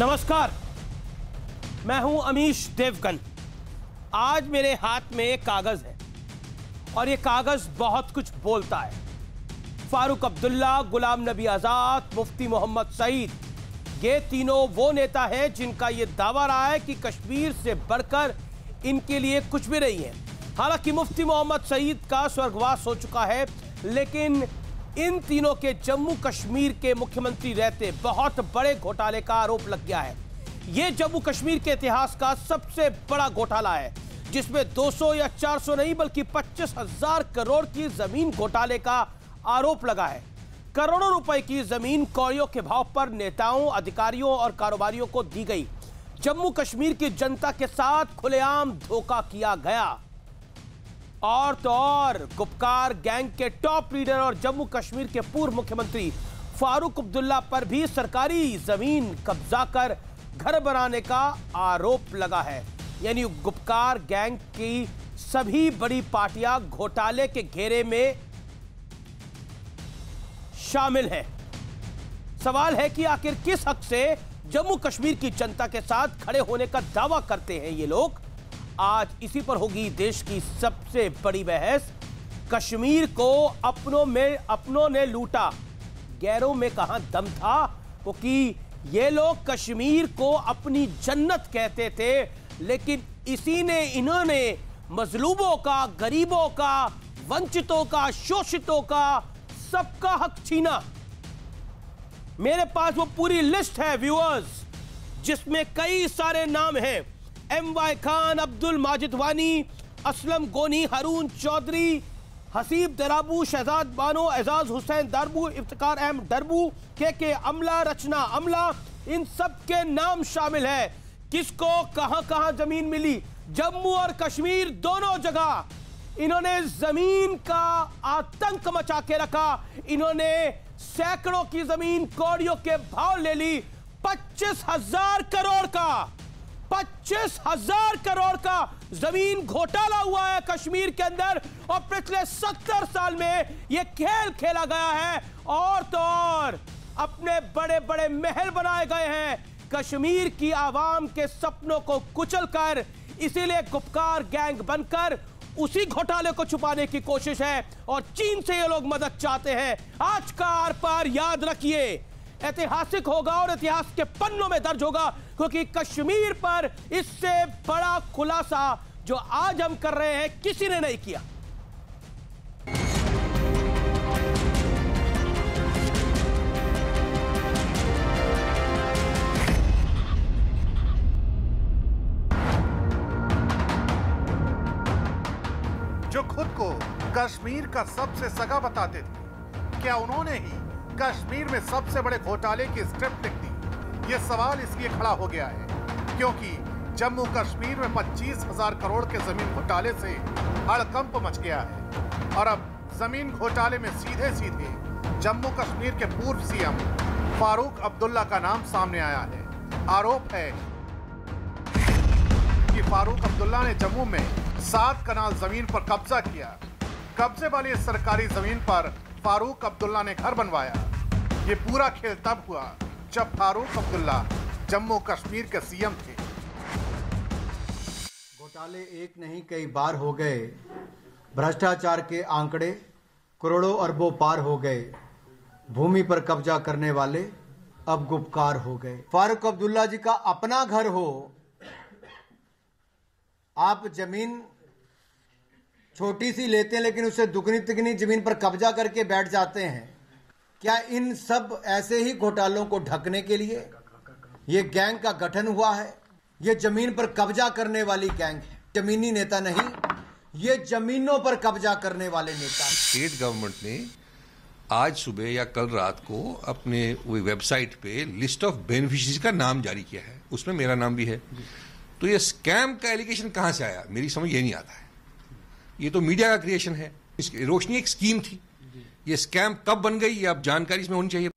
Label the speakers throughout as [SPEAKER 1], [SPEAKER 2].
[SPEAKER 1] नमस्कार, मैं हूं अमीश देवगन। आज मेरे हाथ में एक कागज है और ये कागज बहुत कुछ बोलता है। फारूक अब्दुल्ला, गुलाम नबी आजाद, मुफ्ती मोहम्मद सईद, ये तीनों वो नेता हैं जिनका ये दावा रहा है कि कश्मीर से बढ़कर इनके लिए कुछ भी नहीं है। हालांकि मुफ्ती मोहम्मद सईद का स्वर्गवास हो चुका है, लेकिन इन तीनों के जम्मू कश्मीर के मुख्यमंत्री रहते बहुत बड़े घोटाले का आरोप लग गया है। यह जम्मू कश्मीर के इतिहास का सबसे बड़ा घोटाला है, जिसमें 200 या 400 नहीं बल्कि 25,000 करोड़ की जमीन घोटाले का आरोप लगा है। करोड़ों रुपए की जमीन कौड़ियों के भाव पर नेताओं, अधिकारियों और कारोबारियों को दी गई। जम्मू कश्मीर की जनता के साथ खुलेआम धोखा किया गया। और तो और गुपकार गैंग के टॉप लीडर और जम्मू कश्मीर के पूर्व मुख्यमंत्री फारूक अब्दुल्ला पर भी सरकारी जमीन कब्जा कर घर बनाने का आरोप लगा है। यानी गुपकार गैंग की सभी बड़ी पार्टियां घोटाले के घेरे में शामिल है। सवाल है कि आखिर किस हक से जम्मू कश्मीर की जनता के साथ खड़े होने का दावा करते हैं ये लोग। आज इसी पर होगी देश की सबसे बड़ी बहस। कश्मीर को अपनों ने लूटा, गैरों में कहां दम था, क्योंकि ये लोग कश्मीर को अपनी जन्नत कहते थे, लेकिन इन्होंने मजलूमों का, गरीबों का, वंचितों का, शोषितों का सबका हक छीना। मेरे पास वो पूरी लिस्ट है व्यूअर्स, जिसमें कई सारे नाम हैं। MY खान, अब्दुल माजिद वानी, असलम गोनी, हारून चौधरी, हसीब दराबू, शहजाद बानो, एजाज हुसैन दरबू, इफ्तिकार अहमद दरबू, के अमला, रचना अमला, इन सब के नाम शामिल है। किसको कहां कहां जमीन मिली, जम्मू और कश्मीर दोनों जगह इन्होंने जमीन का आतंक मचा के रखा। इन्होंने सैकड़ों की जमीन कौड़ियों के भाव ले ली। 25,000 करोड़ का 25,000 करोड़ का जमीन घोटाला हुआ है कश्मीर के अंदर, और पिछले 70 साल में यह खेल खेला गया है। और तो और अपने बड़े बड़े महल बनाए गए हैं कश्मीर की आवाम के सपनों को कुचलकर। इसीलिए गुपकार गैंग बनकर उसी घोटाले को छुपाने की कोशिश है, और चीन से ये लोग मदद चाहते हैं। आज का आर पार याद रखिए, ऐतिहासिक होगा और इतिहास के पन्नों में दर्ज होगा, क्योंकि कश्मीर पर इससे बड़ा खुलासा जो आज हम कर रहे हैं किसी ने नहीं किया।
[SPEAKER 2] जो खुद को कश्मीर का सबसे सगा बताते थे, क्या उन्होंने ही कश्मीर में सबसे बड़े घोटाले की स्क्रिप्ट लिख दी? ये सवाल इसलिए खड़ा हो गया है क्योंकि जम्मू कश्मीर में 25,000 करोड़ के जमीन घोटाले से हड़कंप मच गया है। और अब जमीन घोटाले में सीधे सीधे जम्मू कश्मीर के पूर्व सीएम फारूक अब्दुल्ला का नाम सामने आया है। आरोप है कि फारूक अब्दुल्ला ने जम्मू में 7 कनाल जमीन पर कब्जा किया। कब्जे वाली इस सरकारी जमीन पर फारूक अब्दुल्ला ने घर बनवाया। ये पूरा खेल तब हुआ जब फारूक अब्दुल्ला जम्मू कश्मीर के सीएम थे।
[SPEAKER 3] घोटाले एक नहीं कई बार हो गए, भ्रष्टाचार के आंकड़े करोड़ों अरबों पार हो गए। भूमि पर कब्जा करने वाले अब गुपकार हो गए। फारूक अब्दुल्ला जी का अपना घर हो, आप जमीन छोटी सी लेते हैं लेकिन उससे दुगनी तिगनी जमीन पर कब्जा करके बैठ जाते हैं। क्या इन सब ऐसे ही घोटालों को ढकने के लिए ये गैंग का गठन हुआ है? ये जमीन पर कब्जा करने वाली गैंग है, जमीनी नेता नहीं, ये जमीनों पर कब्जा करने वाले नेता।
[SPEAKER 4] स्टेट गवर्नमेंट ने आज सुबह या कल रात को अपने वेबसाइट पे लिस्ट ऑफ बेनिफिशियरीज का नाम जारी किया है, उसमें मेरा नाम भी है। तो ये स्कैम का एलिगेशन कहां से आया, मेरी समझ ये नहीं आता है। ये तो मीडिया का क्रिएशन है। इसकी रोशनी एक स्कीम थी, ये स्कैम कब बन गई ये अब जानकारी इसमें होनी चाहिए।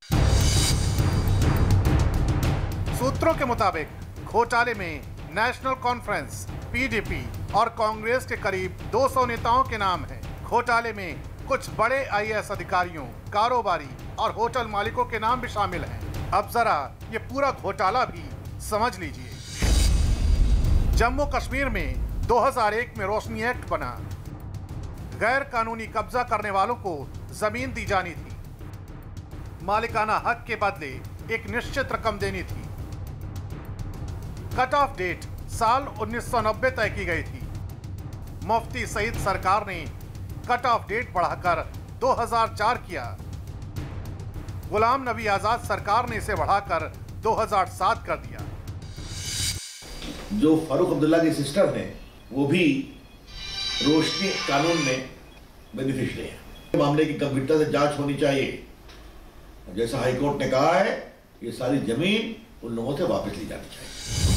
[SPEAKER 2] सूत्रों के मुताबिक घोटाले में नेशनल कॉन्फ्रेंस, PDP और कांग्रेस के करीब 200 नेताओं के नाम हैं। घोटाले में कुछ बड़े IAS अधिकारियों, कारोबारी और होटल मालिकों के नाम भी शामिल हैं। अब जरा ये पूरा घोटाला भी समझ लीजिए। जम्मू कश्मीर में 2001 में रोशनी एक्ट बना। गैर कानूनी कब्जा करने वालों को जमीन दी जानी थी। मालिकाना हक के बदले एक निश्चित रकम देनी थी। कट ऑफ डेट साल 1990 तय की गई थी। मुफ्ती सईद सरकार ने कट ऑफ डेट बढ़ाकर 2004 किया। गुलाम नबी आजाद सरकार ने इसे बढ़ाकर 2007 कर दिया।
[SPEAKER 5] जो फारूक अब्दुल्ला की सिस्टर है वो भी रोशनी कानून में बेनिफिशियरी है। मामले की गंभीरता से जांच होनी चाहिए। जैसा हाईकोर्ट ने कहा है, ये सारी जमीन उन लोगों से वापस ली जानी चाहिए।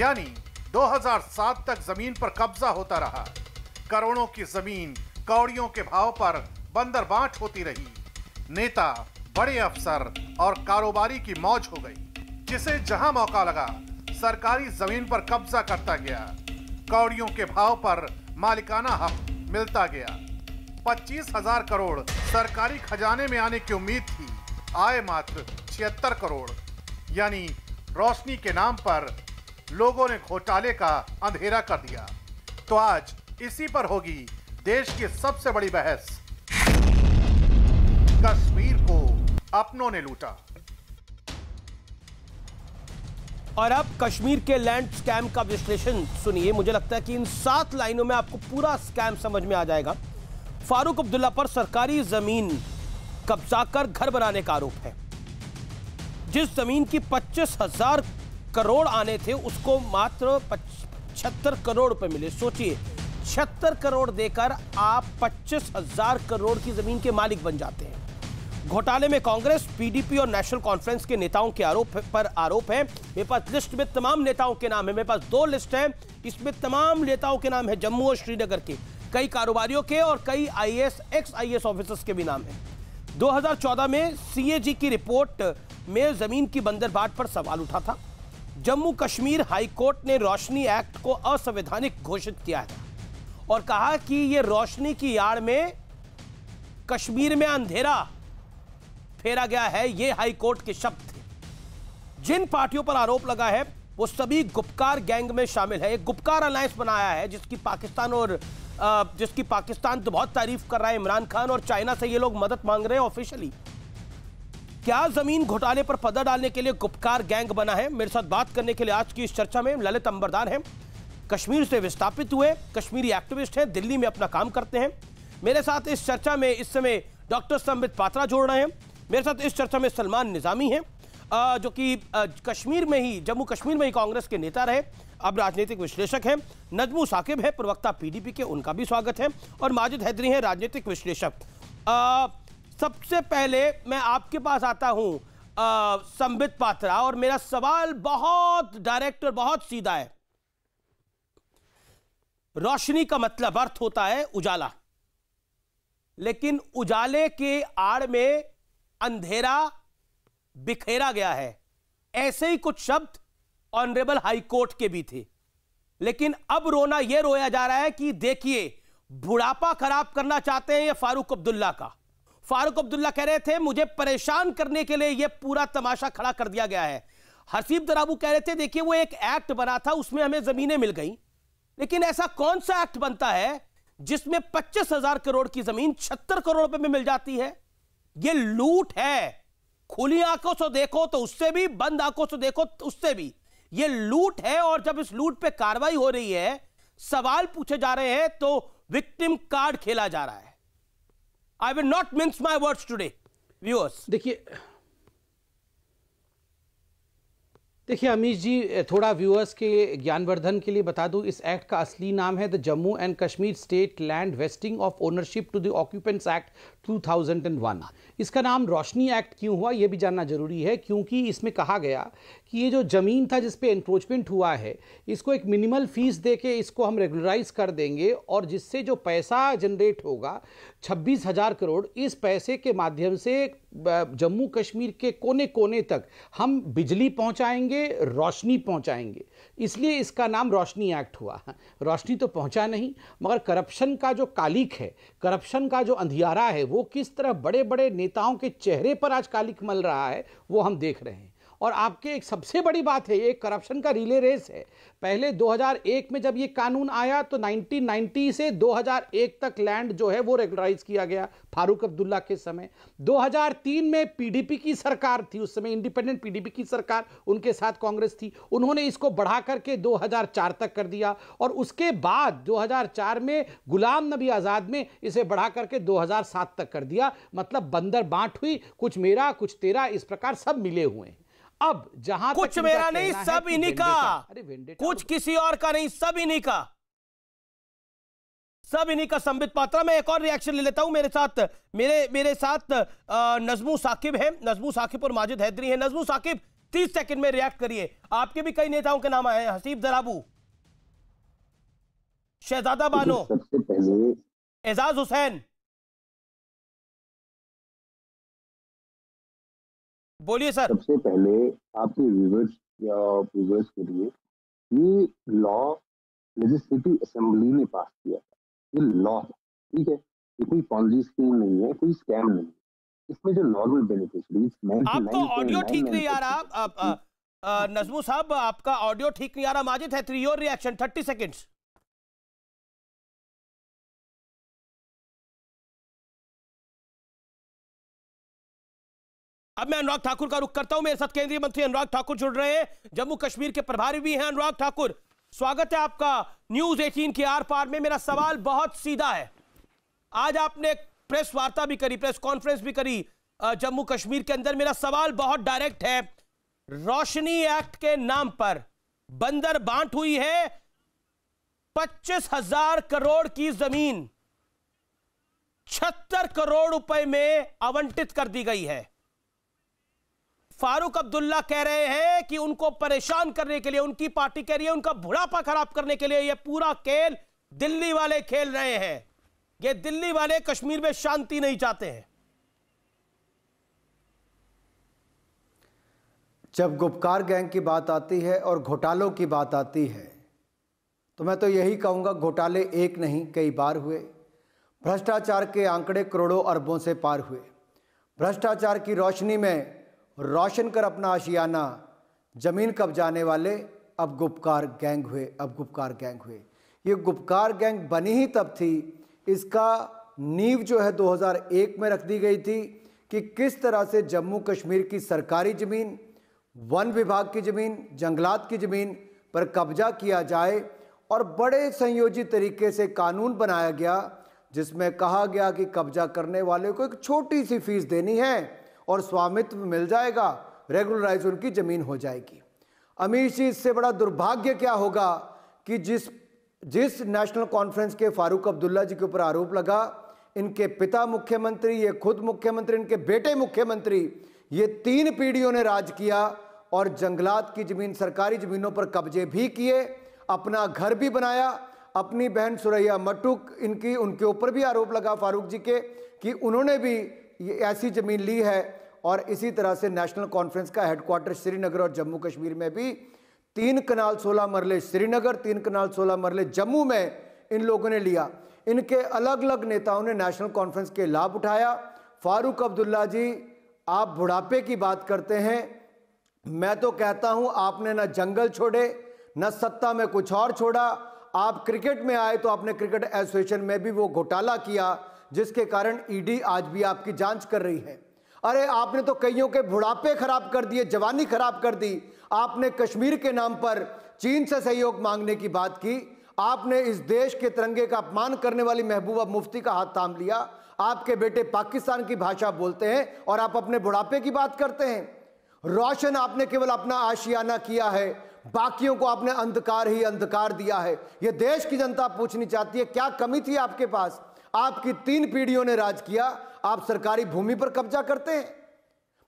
[SPEAKER 2] यानी 2007 तक जमीन पर कब्जा होता रहा। करोड़ों की जमीन कौड़ियों के भाव पर बंदरबांट होती रही। नेता, बड़े अफसर और कारोबारी की मौज हो गई। जिसे जहां मौका लगा सरकारी जमीन पर कब्जा करता गया। कौड़ियों के भाव पर मालिकाना हक मिलता गया। 25,000 करोड़ सरकारी खजाने में आने की उम्मीद थी, आए मात्र 76 करोड़। यानी रोशनी के नाम पर लोगों ने घोटाले का अंधेरा कर दिया। तो आज इसी पर होगी देश की सबसे बड़ी बहस। कश्मीर को अपनों ने लूटा।
[SPEAKER 1] और अब कश्मीर के लैंड स्कैम का विश्लेषण सुनिए। मुझे लगता है कि इन 7 लाइनों में आपको पूरा स्कैम समझ में आ जाएगा। फारूक अब्दुल्ला पर सरकारी जमीन कब्जा कर घर बनाने का आरोप है। जिस जमीन की 25,000 करोड़ आने थे उसको मात्र 76 करोड़ रुपए मिले। सोचिए, 76 करोड़ देकर आप 25,000 करोड़ की जमीन के मालिक बन जाते हैं। घोटाले में कांग्रेस, पीडीपी और नेशनल कॉन्फ्रेंस के नेताओं के आरोप है। मेरे पास लिस्ट में तमाम नेताओं के नाम है। मेरे पास 2 लिस्ट है, इसमें तमाम नेताओं के नाम है। जम्मू और श्रीनगर के कई कारोबारियों के और कई एक्स आईएएस ऑफिसर्स के भी नाम है। 2014 में सीएजी की रिपोर्ट में जमीन की बंदरबाट पर सवाल उठा था। जम्मू कश्मीर हाईकोर्ट ने रोशनी एक्ट को असंवैधानिक घोषित किया है और कहा कि यह रोशनी की आड़ में कश्मीर में अंधेरा फेरा गया है। यह हाईकोर्ट के शब्द थे। जिन पार्टियों पर आरोप लगा है वो सभी गुपकार गैंग में शामिल है। एक गुपकार अलायंस बनाया है जिसकी पाकिस्तान तो बहुत तारीफ कर रहा है, इमरान खान, और चाइना से ये लोग मदद मांग रहे हैं ऑफिशियली। क्या जमीन घोटाले पर पदर डालने के लिए गुपकार गैंग बना है? मेरे साथ बात करने के लिए आज की इस चर्चा में ललित अंबरदार हैं। कश्मीर से विस्थापित हुए कश्मीरी एक्टिविस्ट हैं, दिल्ली में अपना काम करते हैं। मेरे साथ इस चर्चा में इस समय डॉक्टर संबित पात्रा जोड़ रहे हैं। मेरे साथ इस चर्चा में सलमान निजामी हैं, जो कि जम्मू कश्मीर में ही कांग्रेस के नेता रहे, अब राजनीतिक विश्लेषक हैं। नजमू साकिब है, प्रवक्ता पीडीपी के, उनका भी स्वागत है। और माजिद हैदरी हैं, राजनीतिक विश्लेषक। सबसे पहले मैं आपके पास आता हूं संबित पात्रा, और मेरा सवाल बहुत डायरेक्ट और बहुत सीधा है। रोशनी का मतलब अर्थ होता है उजाला, लेकिन उजाले के आड़ में अंधेरा बिखेरा गया है। ऐसे ही कुछ शब्द ऑनरेबल हाई कोर्ट के भी थे। लेकिन अब यह रोया जा रहा है कि देखिए, बुढ़ापा खराब करना चाहते हैं ये फारूक अब्दुल्ला का। फारूक अब्दुल्ला कह रहे थे मुझे परेशान करने के लिए यह पूरा तमाशा खड़ा कर दिया गया है। हसीब दराबू कह रहे थे देखिए वो एक एक्ट बना था, उसमें हमें जमीनें मिल गई। लेकिन ऐसा कौन सा एक्ट बनता है जिसमें 25,000 करोड़ की जमीन 76 करोड़ रुपए में मिल जाती है? यह लूट है। खुली आंखों से देखो तो उससे भी, बंद आंखों से देखो तो उससे भी, यह लूट है। और जब इस लूट पे कार्रवाई हो रही है, सवाल पूछे जा रहे हैं, तो विक्टिम कार्ड खेला जा रहा है। I will not mince my words today, viewers.
[SPEAKER 6] देखिए अमीश जी, थोड़ा व्यूअर्स के ज्ञानवर्धन के लिए बता दूं, इस एक्ट का असली नाम है the Jammu and Kashmir state land vesting of ownership to the occupants act 2001। इसका नाम रोशनी एक्ट क्यों हुआ ये भी जानना जरूरी है, क्योंकि इसमें कहा गया कि ये जो ज़मीन था जिस पे एनक्रोचमेंट हुआ है, इसको एक मिनिमल फीस दे के इसको हम रेगुलराइज कर देंगे और जिससे जो पैसा जनरेट होगा 26,000 करोड़, इस पैसे के माध्यम से जम्मू कश्मीर के कोने कोने तक हम बिजली पहुंचाएंगे, रोशनी पहुंचाएंगे। इसलिए इसका नाम रोशनी एक्ट हुआ। रोशनी तो पहुंचा नहीं, मगर करप्शन का जो कालिक है, करप्शन का जो अंधियारा है, वो किस तरह बड़े बड़े नेताओं के चेहरे पर आज कालिक मल रहा है, वो हम देख रहे हैं। और आपके एक सबसे बड़ी बात है, ये करप्शन का रिले रेस है। पहले 2001 में जब ये कानून आया तो 1990 से 2001 तक लैंड जो है वो रेगुलराइज किया गया फारूक अब्दुल्ला के समय। 2003 में पीडीपी की सरकार थी, उस समय इंडिपेंडेंट पीडीपी की सरकार, उनके साथ कांग्रेस थी, उन्होंने इसको बढ़ा करके 2004 तक कर दिया। और उसके बाद 2004 में गुलाम नबी आज़ाद में इसे बढ़ा करके 2007 तक कर दिया। मतलब बंदर बांट हुई, कुछ मेरा कुछ तेरा, इस प्रकार सब मिले हुए हैं। अब जहां
[SPEAKER 1] कुछ मेरा नहीं, सब इन्हीं का, कुछ किसी और का नहीं, सब इन्हीं का, सब इन्हीं का। संबित पात्रा, मैं एक और रिएक्शन ले लेता हूं। मेरे साथ नजमू साकिब है, नजमू साकिब और माजिद हैदरी है। नजमू साकिब, 30 सेकंड में रिएक्ट करिए। आपके भी कई नेताओं के नाम आए हैं, हसीब दराबू, शहजादा बानो,
[SPEAKER 7] सबसे पहले
[SPEAKER 1] एजाज हुसैन, बोलिए सर।
[SPEAKER 7] सबसे पहले आपके व्यूवर्स के लिए, ये लॉ लेजिस्लेटिव असेंबली ने पास किया था। ये लॉ है, ठीक है, ये कोई पॉलिसी स्कीम नहीं है, कोई स्कैम नहीं है। इसमें जो नॉर्मल बेनिफिशरीज,
[SPEAKER 1] आपका ऑडियो ठीक नहीं आ रहा नजमू साहब, आपका ऑडियो ठीक नहीं आ रहा। Majid Haidari, your reaction, 30 seconds. अब मैं अनुराग ठाकुर का रुख करता हूं। मेरे साथ केंद्रीय मंत्री अनुराग ठाकुर जुड़ रहे हैं, जम्मू कश्मीर के प्रभारी भी हैं। अनुराग ठाकुर, स्वागत है आपका न्यूज 18 के आर पार में। मेरा सवाल बहुत सीधा है। आज आपने प्रेस वार्ता भी करी, प्रेस कॉन्फ्रेंस भी करी जम्मू कश्मीर के अंदर। मेरा सवाल बहुत डायरेक्ट है। रोशनी एक्ट के नाम पर बंदर बांट हुई है। 25,000 करोड़ की जमीन 76 करोड़ रुपए में आवंटित कर दी गई है। फारूक अब्दुल्ला कह रहे हैं कि उनको परेशान करने के लिए, उनकी पार्टी कह रही है उनका बुढ़ापा खराब करने के लिए यह पूरा खेल दिल्ली वाले खेल रहे हैं। ये दिल्ली वाले कश्मीर में शांति नहीं चाहते हैं।
[SPEAKER 3] जब गुपकार गैंग की बात आती है और घोटालों की बात आती है, तो मैं तो यही कहूँगा, घोटाले एक नहीं कई बार हुए। भ्रष्टाचार के आंकड़े करोड़ों अरबों से पार हुए। भ्रष्टाचार की रोशनी में रोशन कर अपना आशियाना जमीन कब्जाने वाले अब गुपकार गैंग हुए, अब गुपकार गैंग हुए। ये गुपकार गैंग बनी ही तब थी, इसका नींव जो है 2001 में रख दी गई थी कि किस तरह से जम्मू कश्मीर की सरकारी ज़मीन, वन विभाग की ज़मीन, जंगलात की ज़मीन पर कब्जा किया जाए। और बड़े संयोजित तरीके से कानून बनाया गया जिसमें कहा गया कि कब्जा करने वाले को एक छोटी सी फीस देनी है और स्वामित्व मिल जाएगा, रेगुलराइज उनकी ज़मीन हो जाएगी। अमीर जी, इससे बड़ा दुर्भाग्य क्या होगा कि जिस नेशनल कॉन्फ्रेंस के फारूक अब्दुल्ला जी के ऊपर आरोप लगा, इनके पिता मुख्यमंत्री, ये खुद मुख्यमंत्री, इनके बेटे मुख्यमंत्री, ये 3 पीढ़ियों ने राज किया और जंगलात की ज़मीन, सरकारी ज़मीनों पर कब्जे भी किए, अपना घर भी बनाया। अपनी बहन सुरैया मटुक, इनकी, उनके ऊपर भी आरोप लगा फारूक जी के कि उन्होंने भी ये ऐसी ज़मीन ली है। और इसी तरह से नेशनल कॉन्फ्रेंस का हेडक्वार्टर श्रीनगर और जम्मू कश्मीर में भी 3 कनाल 16 मरले श्रीनगर, 3 कनाल 16 मरले जम्मू में इन लोगों ने लिया। इनके अलग अलग नेताओं ने नेशनल कॉन्फ्रेंस के लाभ उठाया। फारूक अब्दुल्ला जी, आप बुढ़ापे की बात करते हैं, मैं तो कहता हूं आपने न जंगल छोड़े, न सत्ता में कुछ और छोड़ा। आप क्रिकेट में आए तो आपने क्रिकेट एसोसिएशन में भी वो घोटाला किया जिसके कारण ईडी आज भी आपकी जांच कर रही है। अरे आपने तो कईयों के बुढ़ापे खराब कर दिए, जवानी खराब कर दी। आपने कश्मीर के नाम पर चीन से सहयोग मांगने की बात की। आपने इस देश के तिरंगे का अपमान करने वाली महबूबा मुफ्ती का हाथ थाम लिया। आपके बेटे पाकिस्तान की भाषा बोलते हैं और आप अपने बुढ़ापे की बात करते हैं। रोशन आपने केवल अपना आशियाना किया है, बाकियों को आपने अंधकार ही अंधकार दिया है। यह देश की जनता पूछनी चाहती है, क्या कमी थी आपके पास? आपकी 3 पीढ़ियों ने राज किया, आप सरकारी भूमि पर कब्जा करते हैं।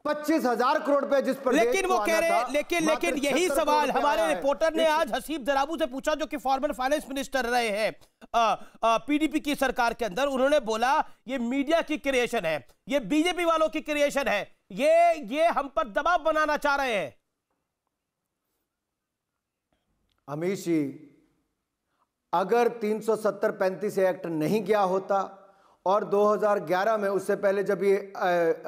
[SPEAKER 3] 25,000 करोड़ रुपए जिस पर
[SPEAKER 1] लेकिन वो कह रहे लेकिन यही सवाल हमारे रिपोर्टर ने आज हसीब जराबू से पूछा, जो कि फॉर्मर फाइनेंस मिनिस्टर रहे हैं पीडीपी की सरकार के अंदर। उन्होंने बोला ये मीडिया की क्रिएशन है, ये बीजेपी वालों की क्रिएशन है, ये हम पर दबाव बनाना चाह रहे हैं।
[SPEAKER 3] अमीश जी, अगर 370-35 एक्ट नहीं किया होता और 2011 में, उससे पहले जब ये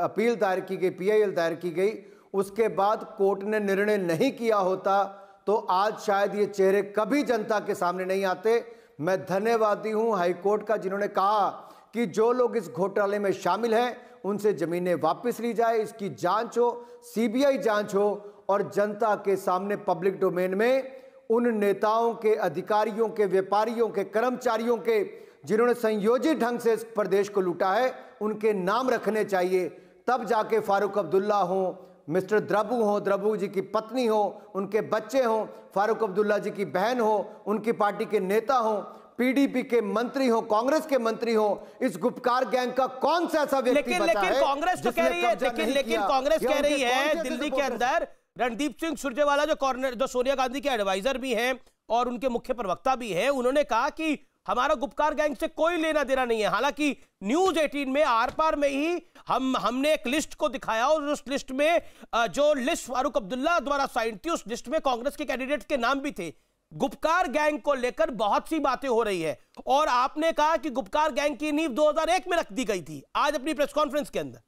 [SPEAKER 3] अपील दायर की गई, PIL दायर की गई, उसके बाद कोर्ट ने निर्णय नहीं किया होता तो आज शायद ये चेहरे कभी जनता के सामने नहीं आते। मैं धन्यवादी हूं हाईकोर्ट का, जिन्होंने कहा कि जो लोग इस घोटाले में शामिल हैं उनसे जमीनें वापस ली जाए, इसकी जांच हो, CBI जांच हो और जनता के सामने पब्लिक डोमेन में उन नेताओं के, अधिकारियों के, व्यापारियों के, कर्मचारियों के जिन्होंने संयोजित ढंग से इस प्रदेश को लूटा है, उनके नाम रखने चाहिए। तब जाके फारूक अब्दुल्ला हो, मिस्टर द्रबू हो, द्रबू जी की पत्नी हो, उनके बच्चे हो, फारूक अब्दुल्ला जी की बहन हो, उनकी पार्टी के नेता हो, PDP के मंत्री हो, कांग्रेस के मंत्री हो, इस गुपकार गैंग का कौन सा ऐसा व्यक्ति बचा है?
[SPEAKER 1] कांग्रेस तो कह रही है, लेकिन कांग्रेस कह रही है दिल्ली के अंदर रणदीप सिंह सुरजेवाला जो सोनिया गांधी के एडवाइजर भी हैं और उनके मुख्य प्रवक्ता भी हैं, उन्होंने कहा कि हमारा गुपकार गैंग से कोई लेना देना नहीं है। हालांकि न्यूज 18 में आर पार में ही हमने एक लिस्ट को दिखाया और उस लिस्ट में जो लिस्ट फारूक अब्दुल्ला द्वारा साइन थी, उस लिस्ट में कांग्रेस के कैंडिडेट्स के नाम भी थे। गुपकार गैंग को लेकर बहुत सी बातें हो रही है और आपने कहा कि गुपकार गैंग की नींव 2001 में रख दी गई थी, आज अपनी प्रेस कॉन्फ्रेंस के अंदर।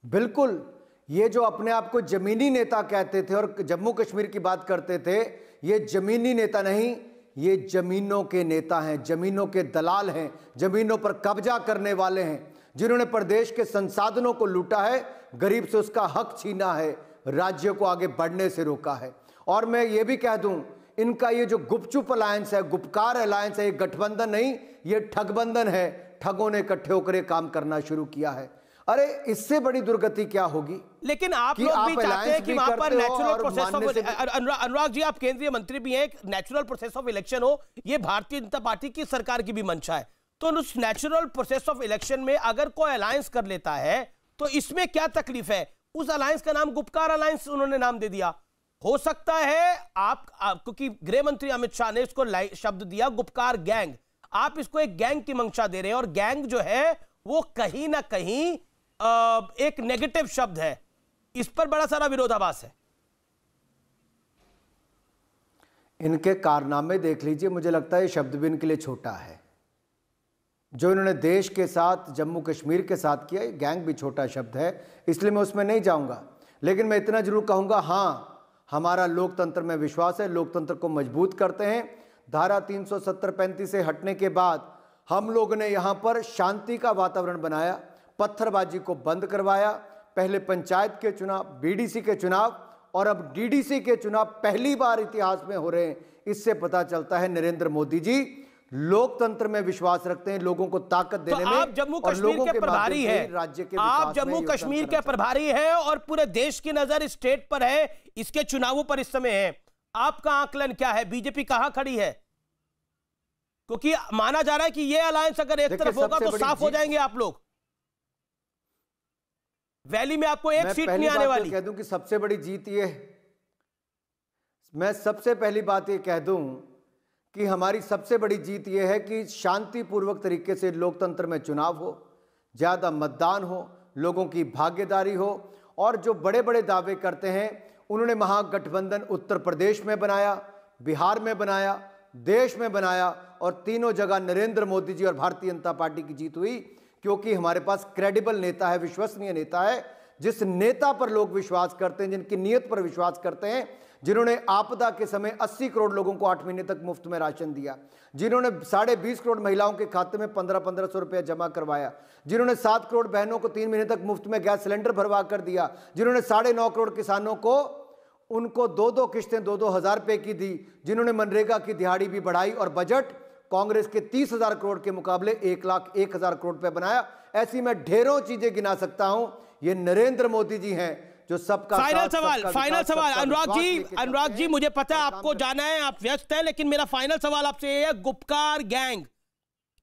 [SPEAKER 3] बिल्कुल, ये जो अपने आप को जमीनी नेता कहते थे और जम्मू कश्मीर की बात करते थे, ये जमीनी नेता नहीं, ये जमीनों के नेता हैं, जमीनों के दलाल हैं, जमीनों पर कब्जा करने वाले हैं, जिन्होंने प्रदेश के संसाधनों को लूटा है, गरीब से उसका हक छीना है, राज्य को आगे बढ़ने से रोका है। और मैं ये भी कह दूं, इनका ये जो गुपचुप अलायंस है, गुपकार अलायंस है, ये गठबंधन नहीं, ये ठगबंधन है। ठगों ने इकट्ठे होकर ये काम करना शुरू किया है। अरे इससे बड़ी दुर्गति क्या होगी?
[SPEAKER 1] लेकिन आप लोग भी चाहते हैं कि वहां पर natural process of, Anurag ji आप केंद्रीय मंत्री भी हैं, नेचुरल प्रोसेस ऑफ इलेक्शन हो, ये भारतीय जनता पार्टी की सरकार की भी मंशा है। तो उस नेचुरल प्रोसेस ऑफ इलेक्शन में अगर कोई अलायंस कर लेता है तो इसमें क्या तकलीफ है? उस अलायंस का नाम गुपकार अलायंस उन्होंने नाम दे दिया। हो सकता है आप क्योंकि गृह मंत्री अमित शाह ने इसको शब्द दिया गुपकार गैंग, आप इसको एक गैंग की मंशा दे रहे हैं और गैंग जो है वो कहीं ना कहीं एक नेगेटिव शब्द है, इस पर बड़ा सारा विरोधाभास है।
[SPEAKER 3] इनके कारनामे देख लीजिए, मुझे लगता है ये शब्द भी इनके लिए छोटा है। जो इन्होंने देश के साथ, जम्मू कश्मीर के साथ किया, ये गैंग भी छोटा शब्द है, इसलिए मैं उसमें नहीं जाऊंगा। लेकिन मैं इतना जरूर कहूंगा, हाँ हमारा लोकतंत्र में विश्वास है, लोकतंत्र को मजबूत करते हैं। धारा 370-35 से हटने के बाद हम लोग ने यहाँ पर शांति का वातावरण बनाया, पत्थरबाजी को बंद करवाया। पहले पंचायत के चुनाव, BDC के चुनाव और अब DDC के चुनाव पहली बार इतिहास में हो रहे हैं। इससे पता चलता है नरेंद्र मोदी जी लोकतंत्र में विश्वास रखते हैं, लोगों को ताकत देने में।
[SPEAKER 1] आप जम्मू कश्मीर के प्रभारी हैं,
[SPEAKER 3] राज्य के
[SPEAKER 1] आप जम्मू कश्मीर के प्रभारी हैं और पूरे देश की नजर स्टेट पर है, इसके चुनावों पर इस समय है। आपका आकलन क्या है? बीजेपी कहां खड़ी है? क्योंकि माना जा रहा है कि ये अलायंस अगर एक तरफ होगा तो साफ हो जाएंगे आप लोग। वैली में आपको एक सीट नहीं आने वाली।
[SPEAKER 3] कह दूं कि सबसे बड़ी जीत ये, मैं सबसे पहली बात ये कह दूं कि हमारी सबसे बड़ी जीत ये है कि शांतिपूर्वक तरीके से लोकतंत्र में चुनाव हो, ज्यादा मतदान हो, लोगों की भागीदारी हो। और जो बड़े बड़े दावे करते हैं, उन्होंने महागठबंधन उत्तर प्रदेश में बनाया, बिहार में बनाया, देश में बनाया और तीनों जगह नरेंद्र मोदी जी और भारतीय जनता पार्टी की जीत हुई, क्योंकि हमारे पास क्रेडिबल नेता है, विश्वसनीय नेता है, जिस नेता पर लोग विश्वास करते हैं, जिनकी नीयत पर विश्वास करते हैं, जिन्होंने आपदा के समय 80 करोड़ लोगों को 8 महीने तक मुफ्त में राशन दिया, जिन्होंने 20.5 करोड़ महिलाओं के खाते में 1500 रुपया जमा करवाया, जिन्होंने 7 करोड़ बहनों को 3 महीने तक मुफ्त में गैस सिलेंडर भरवा कर दिया, जिन्होंने 9.5 करोड़ किसानों को उनको 2-2 किस्तें 2-2 हज़ार रुपये की दी, जिन्होंने मनरेगा की दिहाड़ी भी बढ़ाई और बजट कांग्रेस के 30,000 करोड़ के मुकाबले 1,01,000 करोड़ रुपए बनाया। ऐसी मैं ढेरों चीजें गिना सकता हूं। ये नरेंद्र मोदी जी हैं जो सबका
[SPEAKER 1] फाइनल सवाल अनुराग जी मुझे पता है आपको जाना है, आप व्यस्त हैं, लेकिन मेरा फाइनल सवाल आपसे ये है, गुपकार गैंग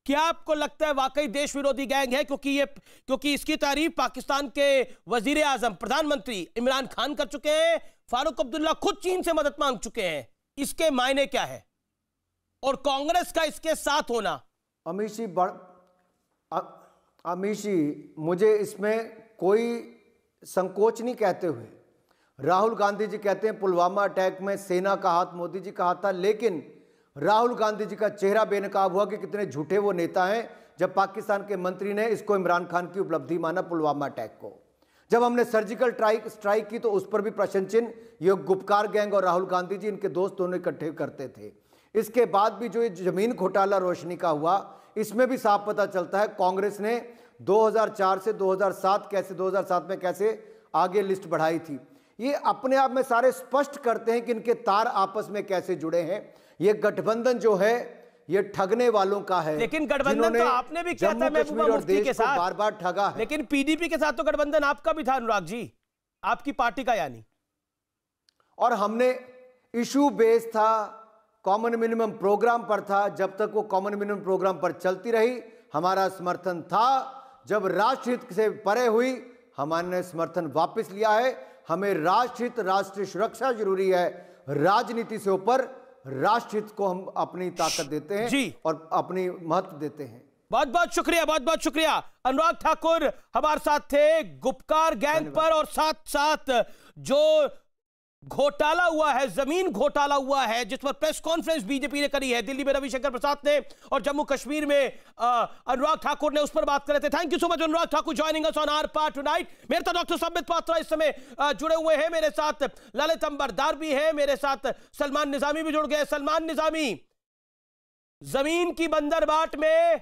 [SPEAKER 1] क्या आपको लगता है वाकई देश विरोधी गैंग है? क्योंकि इसकी तारीफ पाकिस्तान के वजीर आजम प्रधानमंत्री इमरान खान कर चुके हैं, फारूक अब्दुल्ला खुद चीन से मदद मांग चुके हैं। इसके मायने क्या है और कांग्रेस का इसके साथ होना?
[SPEAKER 3] अमीश जी, मुझे इसमें कोई संकोच नहीं कहते हुए। राहुल गांधी जी कहते हैं पुलवामा अटैक में सेना का हाथ मोदी जी का हाथ था, लेकिन राहुल गांधी जी का चेहरा बेनकाब हुआ कि कितने झूठे वो नेता हैं जब पाकिस्तान के मंत्री ने इसको इमरान खान की उपलब्धि माना पुलवामा अटैक को। जब हमने सर्जिकल स्ट्राइक की तो उस पर भी प्रश्न चिन्ह, ये गुपकार गैंग और राहुल गांधी जी इनके दोस्त दोनों इकट्ठे करते थे। इसके बाद भी जो ये जमीन घोटाला रोशनी का हुआ, इसमें भी साफ पता चलता है कांग्रेस ने 2004 से 2007 में कैसे आगे लिस्ट बढ़ाई थी। ये अपने आप में सारे स्पष्ट करते हैं कि इनके तार आपस में कैसे जुड़े हैं। ये गठबंधन जो है ये ठगने वालों का है।
[SPEAKER 1] लेकिन गठबंधन तो आपने भी किया था महबूबा मुफ्ती के साथ,
[SPEAKER 3] बार बार ठगा है।
[SPEAKER 1] लेकिन पीडीपी के साथ तो गठबंधन आपका भी था अनुराग जी, आपकी पार्टी का यानी।
[SPEAKER 3] और हमने इशू बेस था, कॉमन मिनिमम प्रोग्राम पर था। जब तक वो कॉमन मिनिमम प्रोग्राम पर चलती रही हमारा समर्थन था। जब राष्ट्रहित से परे हुई हमने समर्थन वापस लिया है। हमें राष्ट्रहित, राष्ट्रीय सुरक्षा जरूरी है। राजनीति से ऊपर राष्ट्रहित को हम अपनी ताकत देते हैं
[SPEAKER 1] जी,
[SPEAKER 3] और अपनी महत्व देते हैं।
[SPEAKER 1] बहुत बहुत शुक्रिया अनुराग ठाकुर हमारे साथ थे गुपकार गैंग पर, और साथ साथ जो घोटाला हुआ है, जमीन घोटाला हुआ है, जिस पर प्रेस कॉन्फ्रेंस बीजेपी ने करी है, दिल्ली में रविशंकर प्रसाद ने और जम्मू कश्मीर में अनुराग ठाकुर ने, उस पर बात कर रहे थे। Thank you so much Anurag Thakur joining us on our part tonight. मेरे साथ डॉक्टर संबित पात्रा इस समय जुड़े हुए हैं, मेरे साथ ललित अंबरदार भी है, मेरे साथ सलमान निजामी भी जुड़ गए। सलमान निजामी, जमीन की बंदरबाट में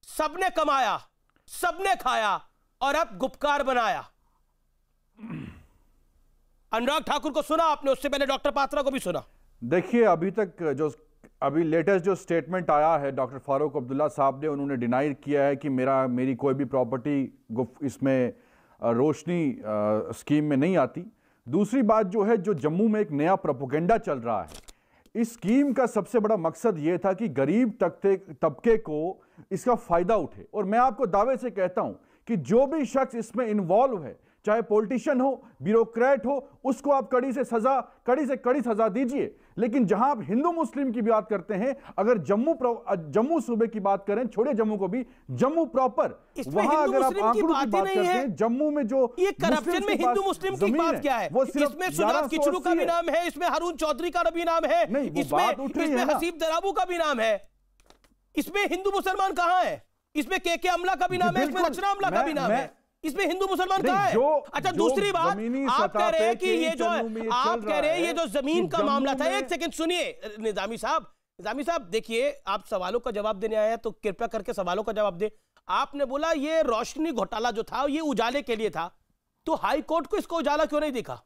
[SPEAKER 1] सबने कमाया, सबने खाया और अब गुपकार बनाया। अनुराग ठाकुर को सुना आपने, उससे पहले डॉक्टर पात्रा को भी सुना।
[SPEAKER 8] देखिए, अभी लेटेस्ट जो स्टेटमेंट आया है डॉक्टर फारूक अब्दुल्ला साहब ने, उन्होंने डिनाई किया है कि मेरी कोई भी प्रॉपर्टी इसमें रोशनी स्कीम में नहीं आती। दूसरी बात जो है, जो जम्मू में एक नया प्रोपेगेंडा चल रहा है, इस स्कीम का सबसे बड़ा मकसद यह था कि गरीब तबके को इसका फायदा उठे। और मैं आपको दावे से कहता हूं कि जो भी शख्स इसमें इन्वॉल्व है, चाहे पॉलिटिशियन हो, ब्यूरोक्रेट हो, उसको आप कड़ी से कड़ी सजा दीजिए। लेकिन जहां आप हिंदू मुस्लिम की बात करते हैं, अगर जम्मू सूबे की बात करें, छोड़े जम्मू को भी, जम्मू प्रॉपर, वहां अगर आप आंकड़ों की बात करते हैं, जम्मू में जो
[SPEAKER 1] ये करप्शन में हिंदू मुस्लिम की बात क्या है? इसमें सुजात किचलू का भी नाम है, इसमें हारून चौधरी का भी नाम है, इसमें हसीब दराबू का भी नाम है। इसमें हिंदू मुसलमान कहां है? इसमें के अमला का भी नाम है, इसमें रचना अमला का भी नाम है। इसमें हिंदू मुसलमान कहां है? अच्छा, दूसरी बात, आप कह रहे हैं कि ये जो ये जो जमीन का मामला था, एक सेकंड सुनिए निजामी साहब, देखिए, आप सवालों का जवाब देने आए हैं तो कृपया करके सवालों का जवाब दे। आपने बोला ये रोशनी घोटाला जो था ये उजाले के लिए था, तो हाई कोर्ट को इसको उजाला क्यों नहीं दिखा?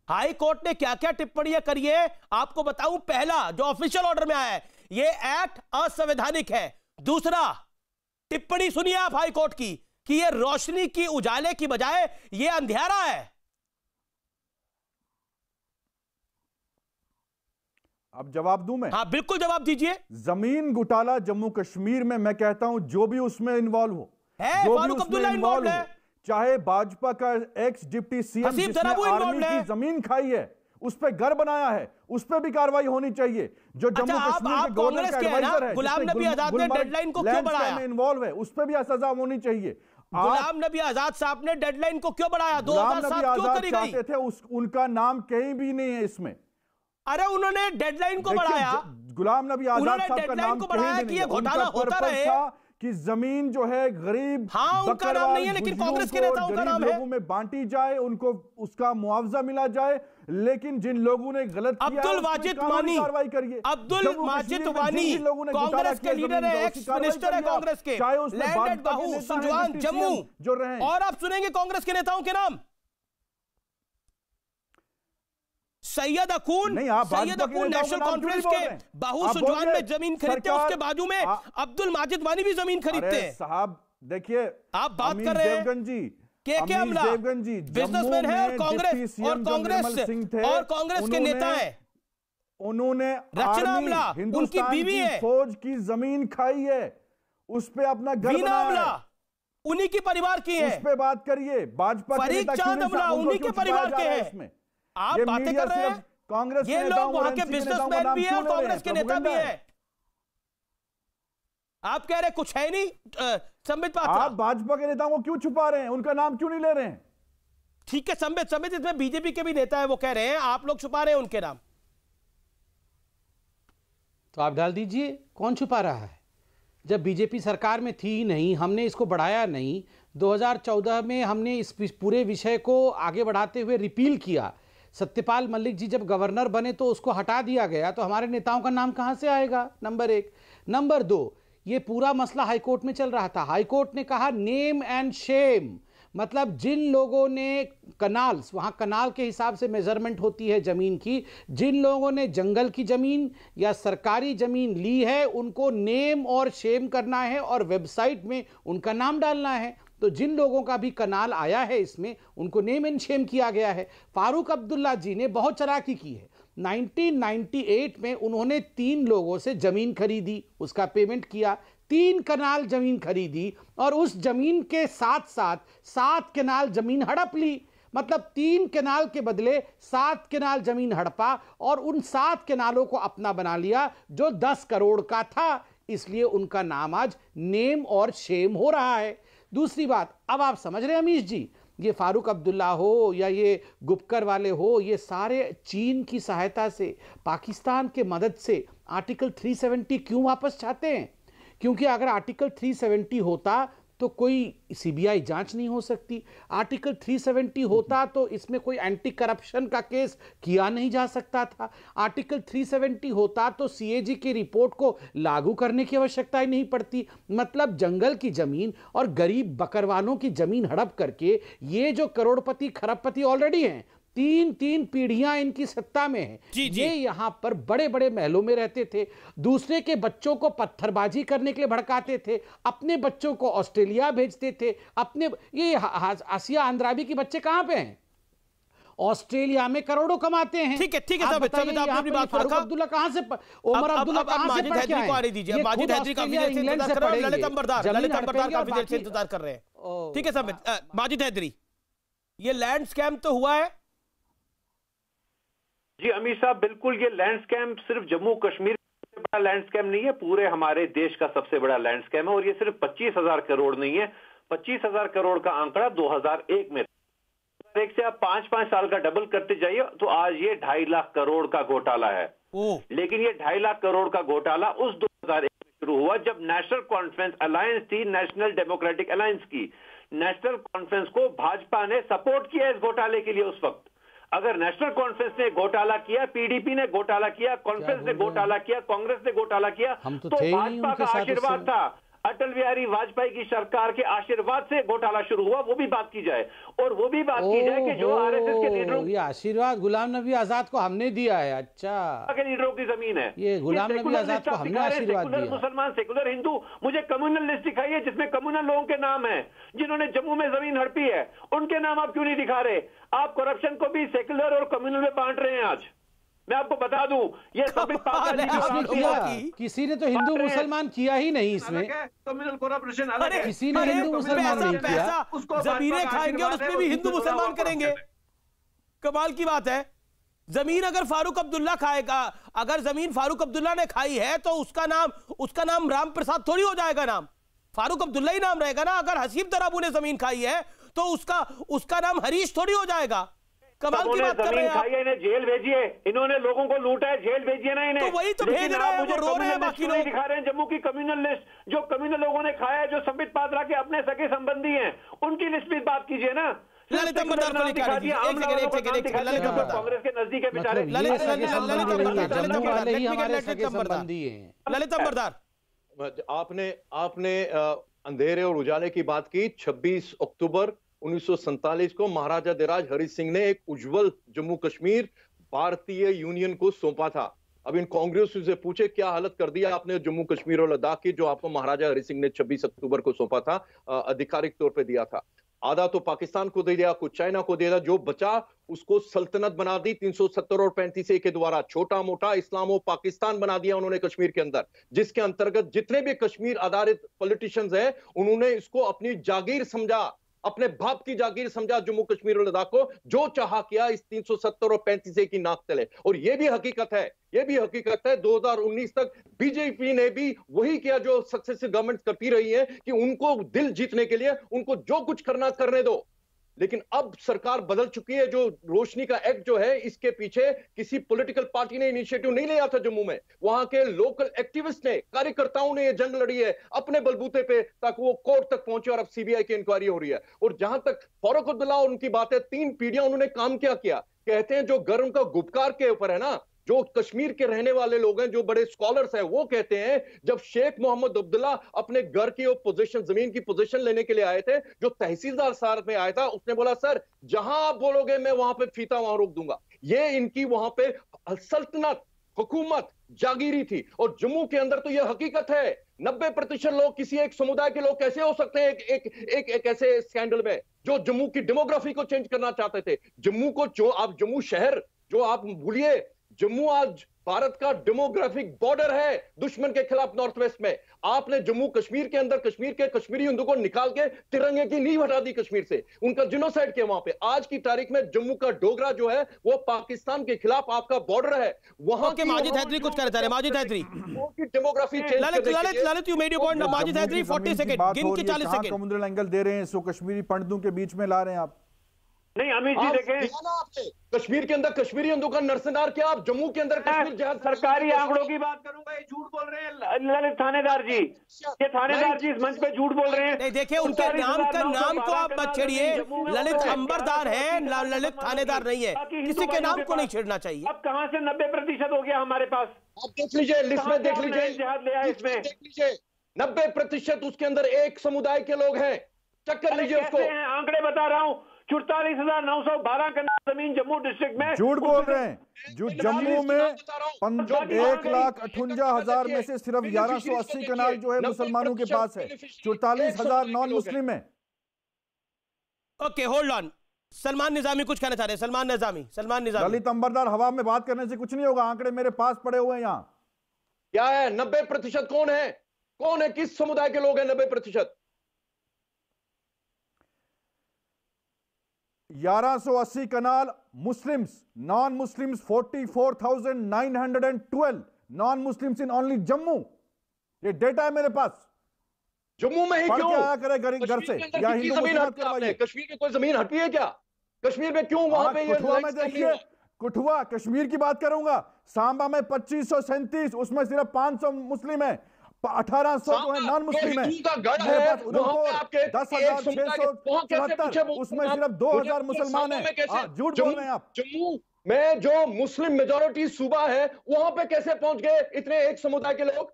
[SPEAKER 1] हाई कोर्ट ने क्या क्या टिप्पणियां करी है आपको बताऊं। पहला, जो ऑफिशियल ऑर्डर में आया है, ये एक्ट असंवैधानिक है। दूसरा, टिप्पणी सुनिए आप हाई कोर्ट की कि ये रोशनी की उजाले की बजाय ये अंधेरा है।
[SPEAKER 8] अब जवाब दूं मैं?
[SPEAKER 1] हाँ बिल्कुल जवाब दीजिए।
[SPEAKER 8] जमीन घोटाला जम्मू कश्मीर में, मैं कहता हूं जो भी उसमें इन्वॉल्व हो,
[SPEAKER 1] फारूक अब्दुल्ला इन्वॉल्व है,
[SPEAKER 8] चाहे भाजपा का एक्स डिप्टी सीएम जिसने आर्मी की जमीन खाई है, उस पर घर बनाया है, उस पर भी कार्रवाई होनी चाहिए। जो जम्मू कश्मीर के गवर्नर का एडवाइजर है,
[SPEAKER 1] गुलाम नबी आजाद ने डेडलाइन को क्यों बढ़ाया?
[SPEAKER 8] इन्वॉल्व है, उस पर भी सजा होनी चाहिए।
[SPEAKER 1] गुलाम नबी आजाद साहब ने डेडलाइन को क्यों बढ़ाया? 2007 क्यों करी गई?
[SPEAKER 8] चाहते थे, उनका नाम कहीं भी नहीं है इसमें।
[SPEAKER 1] अरे उन्होंने डेडलाइन को बढ़ाया,
[SPEAKER 8] गुलाम नबी आजाद साहब का नाम
[SPEAKER 1] बढ़ाया कि ये घोटाला होता रहे,
[SPEAKER 8] कि जमीन जो है गरीब,
[SPEAKER 1] हाँ, उनका नाम नहीं है, लेकिन कांग्रेस के नेताओं का नाम है,
[SPEAKER 8] लोगों में बांटी जाए, उनको उसका मुआवजा मिला जाए। लेकिन जिन लोगों ने गलत किया,
[SPEAKER 1] अब्दुल वाजिद वानी,
[SPEAKER 8] कार्रवाई करिए।
[SPEAKER 1] अब्दुल वाजिद वानी कांग्रेस के लीडर है, एक्स मिनिस्टर है कांग्रेस के, लैंडेड बाहू सुजवान जम्मू
[SPEAKER 8] जो रहे।
[SPEAKER 1] और आप सुनेंगे कांग्रेस के नेताओं के नाम, सैयद अकून नेशनल कॉन्फ्रेंस के बाहू सुजवान में जमीन खरीदते हैं, उसके बाजू में अब्दुल माजिद वानी भी जमीन खरीदते हैं।
[SPEAKER 8] साहब देखिए,
[SPEAKER 1] आप बात कर रहे हैं के अमला बिजनेसमैन है और कांग्रेस के नेता है।
[SPEAKER 8] उन्होंने
[SPEAKER 1] रचना अमला उनकी बीवी है,
[SPEAKER 8] फौज की जमीन खाई है। उस पे अपना घर
[SPEAKER 1] वीना
[SPEAKER 8] बनाया
[SPEAKER 1] अमला
[SPEAKER 8] है,
[SPEAKER 1] उन्हीं की परिवार की है।
[SPEAKER 8] उस पे बात करिए। भाजपा के
[SPEAKER 1] फरीद
[SPEAKER 8] नेता क्यों
[SPEAKER 1] चांद
[SPEAKER 8] नहीं
[SPEAKER 1] अमला
[SPEAKER 8] साहब, उनको
[SPEAKER 1] उन्हीं के
[SPEAKER 8] क्यों छुपाया
[SPEAKER 1] परिवार
[SPEAKER 8] जा
[SPEAKER 1] के
[SPEAKER 8] रहा है
[SPEAKER 1] हैं।
[SPEAKER 8] इसमें?
[SPEAKER 1] आप
[SPEAKER 8] ये
[SPEAKER 1] बातें
[SPEAKER 8] मीडिया
[SPEAKER 1] कर रहे
[SPEAKER 8] सिर्फ
[SPEAKER 1] हैं,
[SPEAKER 8] कांग्रेस
[SPEAKER 1] ये
[SPEAKER 8] के नेताओं
[SPEAKER 1] लोग
[SPEAKER 8] और
[SPEAKER 1] वहां के
[SPEAKER 8] एनसीपी नेताओं का
[SPEAKER 1] बिजनेसमैन
[SPEAKER 8] नाम
[SPEAKER 1] भी है
[SPEAKER 8] क्यों
[SPEAKER 1] और
[SPEAKER 8] ले रहे हैं?
[SPEAKER 1] कांग्रेस के नेता भी
[SPEAKER 8] प्रोपेगेंडा
[SPEAKER 1] है। आप कह रहे कुछ है नहीं संबित पात्रा।
[SPEAKER 8] आप भाजपा के नेताओं को क्यों छुपा रहे हैं? उनका नाम क्यों नहीं ले रहे हैं?
[SPEAKER 1] ठीक है संबित इसमें बीजेपी के भी नेता है, वो कह रहे हैं आप लोग छुपा रहे हैं उनके नाम।
[SPEAKER 6] तो आप डाल दीजिए, कौन छुपा रहा है? जब बीजेपी सरकार में थी ही नहीं, हमने इसको बढ़ाया नहीं। 2014 में हमने इस पूरे विषय को आगे बढ़ाते हुए रिपील किया। सत्यपाल मलिक जी जब गवर्नर बने तो उसको हटा दिया गया, तो हमारे नेताओं का नाम कहां से आएगा? नंबर 1। नंबर 2, ये पूरा मसला हाईकोर्ट में चल रहा था। हाईकोर्ट ने कहा नेम एंड शेम, मतलब जिन लोगों ने कनाल्स, वहाँ कनाल के हिसाब से मेजरमेंट होती है ज़मीन की, जिन लोगों ने जंगल की ज़मीन या सरकारी ज़मीन ली है उनको नेम और शेम करना है और वेबसाइट में उनका नाम डालना है। तो जिन लोगों का भी कनाल आया है इसमें उनको नेम एंड शेम किया गया है। फारूक अब्दुल्ला जी ने बहुत चालाकी की है। 1998 में उन्होंने 3 लोगों से ज़मीन खरीदी, उसका पेमेंट किया, 3 कनाल जमीन खरीदी और उस जमीन के साथ साथ 7 कनाल जमीन हड़प ली। मतलब 3 कनाल के बदले 7 कनाल जमीन हड़पा और उन 7 कनालों को अपना बना लिया जो 10 करोड़ का था। इसलिए उनका नाम आज नेम और शेम हो रहा है। दूसरी बात, अब आप समझ रहे हैं अमीश जी, ये फारूक अब्दुल्ला हो या ये गुपकर वाले हो, ये सारे चीन की सहायता से, पाकिस्तान के मदद से आर्टिकल 370 क्यों वापस चाहते हैं? क्योंकि अगर आर्टिकल 370 होता तो कोई सीबीआई जांच नहीं हो सकती। आर्टिकल 370 होता तो इसमें कोई एंटी करप्शन का केस किया नहीं जा सकता था। आर्टिकल 370 होता तो सीएजी की रिपोर्ट को लागू करने की आवश्यकता ही नहीं पड़ती। मतलब जंगल की जमीन और गरीब बकरवालों की जमीन हड़प करके ये जो करोड़पति खरबपति ऑलरेडी हैं, 3 पीढ़ियां इनकी सत्ता में है, ये यहां पर बड़े बड़े महलों में रहते थे, दूसरे के बच्चों को पत्थरबाजी करने के लिए भड़काते थे, अपने बच्चों को ऑस्ट्रेलिया भेजते थे। अपने ये आसिया अंद्राबी के बच्चे कहां पे हैं? ऑस्ट्रेलिया में करोड़ों कमाते हैं।
[SPEAKER 1] ठीक है आप अपनी बात
[SPEAKER 6] फारूक अब्दुल्ला कहां से, उमर अब्दुल्ला कहां से पढ़ के आए?
[SPEAKER 1] माजिद हैदरी काफी देर से इंतजार कर रहे हैं, ललित अंबरदार काफी देर से इंतजार कर रहे हैं। ठीक है साहब, माजिद हैदरी, ये लैंड स्कैम तो हुआ है
[SPEAKER 9] जी अमीर साहब। बिल्कुल, ये लैंड स्कैम सिर्फ जम्मू कश्मीर का बड़ा लैंड स्कैम नहीं है, पूरे हमारे देश का सबसे बड़ा लैंड स्कैम है। और ये सिर्फ 25,000 करोड़ नहीं है। 25,000 करोड़ का आंकड़ा 2001 में, 2001 से आप 5-5 साल का डबल करते जाइए तो आज ये 2.5 लाख करोड़ का घोटाला है। लेकिन ये 2.5 लाख करोड़ का घोटाला उस 2001 में शुरू हुआ जब नेशनल कॉन्फ्रेंस अलायंस थी, नेशनल डेमोक्रेटिक अलायंस की। नेशनल कॉन्फ्रेंस को भाजपा ने सपोर्ट किया इस घोटाले के लिए उस वक्त। अगर नेशनल कॉन्फ्रेंस ने घोटाला किया, पीडीपी ने घोटाला किया, कॉन्फ्रेंस ने घोटाला किया, कांग्रेस ने घोटाला किया, तो भाजपा का आशीर्वाद था, अटल बिहारी वाजपेयी की सरकार के आशीर्वाद से घोटाला शुरू हुआ, वो भी बात की जाए। और वो भी बात की जाए कि जो आरएसएस के लीडरों,
[SPEAKER 6] ये आशीर्वाद गुलाम नबी आजाद को हमने दिया है। अच्छा,
[SPEAKER 9] के लीडरों की जमीन है
[SPEAKER 6] ये गुलाम नबी आजाद को हमने आशीर्वाद दिया।
[SPEAKER 9] मुसलमान, सेकुलर हिंदू, मुझे कम्युनल लिस्ट दिखाइए जिसमें कम्युनल लोगों के नाम है जिन्होंने जम्मू में जमीन हड़पी है। उनके नाम आप क्यों नहीं दिखा रहे? आप करप्शन को भी सेकुलर और कम्युनल में बांट रहे हैं। आज मैं आपको बता दूं, ये
[SPEAKER 6] किसी ने तो हिंदू मुसलमान किया ही नहीं इसमें।
[SPEAKER 9] कम्युनल करप्शन अलग है।
[SPEAKER 6] किसी ने हिंदू मुसलमान नहीं किया।
[SPEAKER 1] जमीनें खाएंगे और उसमें भी हिंदू मुसलमान करेंगे। कमाल की बात है। जमीन अगर फारूक अब्दुल्ला खाएगा, अगर जमीन फारूक अब्दुल्ला ने खाई है तो उसका नाम राम प्रसाद थोड़ी हो जाएगा। नाम फारूक अब्दुल्ला ही नाम रहेगा ना। अगर हसीब तराबू ने जमीन खाई है तो उसका नाम हरीश थोड़ी हो जाएगा। कमाल की बात कर रहे हैं आप।
[SPEAKER 9] इन्हें जेल भेजिए, इन्होंने लोगों को लूटा है, जेल भेजिए ना इन्हें।
[SPEAKER 1] तो वही तो भेज रहे हैं, वो रो रहे हैं। बाकी लोग
[SPEAKER 9] दिखा रहे हैं जम्मू की कम्युनल लिस्ट, जो कम्युनल लोगों ने खाया है, जो संबित पात्रा के अपने सगे संबंधी हैं, उनकी लिस्ट भी बात कीजिए ना।
[SPEAKER 1] ललित अंबरदार को दिखा दीजिए।
[SPEAKER 9] कांग्रेस के नजदीक है बेचारे।
[SPEAKER 1] ललित अंबरदार,
[SPEAKER 10] आपने अंधेरे और उजाले की बात की। 26 अक्टूबर 1947 को महाराजा धीराज हरि सिंह ने एक उज्जवल जम्मू कश्मीर भारतीय यूनियन को सौंपा था। अब इन कांग्रेस से पूछे क्या हालत कर दिया आपने जम्मू कश्मीर और लद्दाख की, जो आपको महाराजा हरि सिंह ने 26 अक्टूबर को सौंपा था, आधिकारिक तौर पे दिया था। आधा तो पाकिस्तान को दे दिया, कुछ चाइना को दे दिया, जो बचा उसको सल्तनत बना दी 370 और 35A के द्वारा। छोटा मोटा इस्लामो पाकिस्तान बना दिया उन्होंने कश्मीर के अंदर, जिसके अंतर्गत जितने भी कश्मीर आधारित पॉलिटिशियंस हैं उन्होंने इसको अपनी जागीर समझा, अपने बाप की जागीर समझा जम्मू कश्मीर और लद्दाख को, जो चाहा किया इस 370 और 35A की नाक तले। और ये भी हकीकत है, ये भी हकीकत है 2019 तक बीजेपी ने भी वही किया जो सक्सेसिव गवर्नमेंट करती रही है कि उनको दिल जीतने के लिए उनको जो कुछ करना करने दो। लेकिन अब सरकार बदल चुकी है। जो रोशनी का एक्ट जो है, इसके पीछे किसी पॉलिटिकल पार्टी ने इनिशिएटिव नहीं लिया था जम्मू में, वहां के लोकल एक्टिविस्ट ने, कार्यकर्ताओं ने ये जंग लड़ी है अपने बलबूते पे, ताकि वो कोर्ट तक पहुंचे और अब सीबीआई की इंक्वायरी हो रही है। और जहां तक फारूक अब्दुल्ला और उनकी बात है, 3 पीढ़ियां उन्होंने काम क्या किया। कहते हैं जो गर्म का गुपकार के ऊपर है ना, जो कश्मीर के रहने वाले लोग हैं, जो बड़े स्कॉलर्स हैं, वो कहते हैं जब शेख मोहम्मद अब्दुल्ला अपने घर की पोजीशन, जमीन की पोजीशन लेने के लिए आए थे, जो तहसीलदार साहब में आया था, उसने बोला सर जहां आप बोलोगे मैं वहां पे फीता वहां रोक दूंगा। ये इनकी वहां पे सल्तनत, हुकूमत जागीरी थी। और जम्मू के अंदर तो यह हकीकत है 90% लोग किसी एक समुदाय के लोग कैसे हो सकते हैं एक ऐसे स्कैंडल में, जो जम्मू की डेमोग्राफी को चेंज करना चाहते थे। जम्मू को जो आप जम्मू शहर जो आप भूलिए, जम्मू आज भारत का डेमोग्राफिक बॉर्डर है दुश्मन के खिलाफ नॉर्थ वेस्ट में। आपने जम्मू कश्मीर के अंदर कश्मीर के कश्मीरी हिंदू को निकाल के तिरंगे की नींव हटा दी कश्मीर से, उनका जिनोसाइड किया वहां पे। आज की तारीख में जम्मू का डोगरा जो है वो पाकिस्तान के खिलाफ आपका बॉर्डर है। वहां
[SPEAKER 1] के माजिद हैदरी कुछ कहना चाह रहे हैं। माजिद हैदरी
[SPEAKER 10] की demography change
[SPEAKER 1] Lalit you made your point. Majid Haidari 40 second गिन के 40 सेकंड
[SPEAKER 8] कम्युनल एंगल दे रहे हैं, इसको कश्मीरी पंडितों के बीच में ला रहे हैं आप।
[SPEAKER 9] नहीं अमित जी देखें,
[SPEAKER 10] कश्मीर के अंदर कश्मीरी हिंदू का नरसंहार किया, आप जम्मू के अंदर कश्मीर जहां
[SPEAKER 9] सरकारी आंकड़ों की बात करूंगा, ये झूठ बोल रहे हैं ललित थानेदार जी। ये थानेदार जी इस मंच पे झूठ बोल रहे हैं।
[SPEAKER 1] नहीं देखिए, उनके नाम को आप मत छेड़िए। ललित अंबरदार है, ललित थानेदार नहीं है, किसी के नाम को नहीं छेड़ना चाहिए।
[SPEAKER 9] अब कहां से 90% हो गया हमारे पास?
[SPEAKER 10] आप देख लीजिए लिस्ट में, देख लीजिए
[SPEAKER 9] जिहाद ले आए इसमें,
[SPEAKER 10] देख लीजिए 90% उसके अंदर एक समुदाय के लोग हैं। चेक कर लीजिए उसको,
[SPEAKER 9] आंकड़े बता रहा हूं। 44,912 कनाल जमीन जम्मू डिस्ट्रिक्ट में।
[SPEAKER 8] झूठ बोल रहे हैं। जो जम्मू में 1,58,000 में से सिर्फ 1180 कनाल जो है मुसलमानों के पास है, 44,000 नॉन मुस्लिम है।
[SPEAKER 1] Okay hold on. Salman Nizami कुछ कहना चाह रहे हैं। सलमान निजामी
[SPEAKER 8] ललित अंबरदार, हवा में बात करने से कुछ नहीं होगा, आंकड़े मेरे पास पड़े हुए हैं यहाँ।
[SPEAKER 10] क्या है 90% कौन है? कौन है? किस समुदाय के लोग हैं 90%?
[SPEAKER 8] 1180 कनाल Muslims, non Muslims 44,912 non Muslims in only Jammu. ये डेटा है मेरे पास।
[SPEAKER 10] जम्मू में ही क्यों
[SPEAKER 8] आया करे घर से या हिंदू
[SPEAKER 10] करवाइए? कश्मीर की कोई जमीन हटी है क्या? कश्मीर में क्यों वहां पे?
[SPEAKER 8] कठुआ में देखिए, कठुआ कश्मीर की बात करूंगा, सांबा में 2537, उसमें सिर्फ 500 मुस्लिम है, 1800 जो है नॉन मुस्लिम है। 10,674, उसमें सिर्फ 2,000 मुसलमान है। झूठ बोल रहे हैं आप।
[SPEAKER 10] जम्मू में जो मुस्लिम मेजोरिटी सूबा है वहां पे कैसे पहुंच गए इतने एक समुदाय के लोग?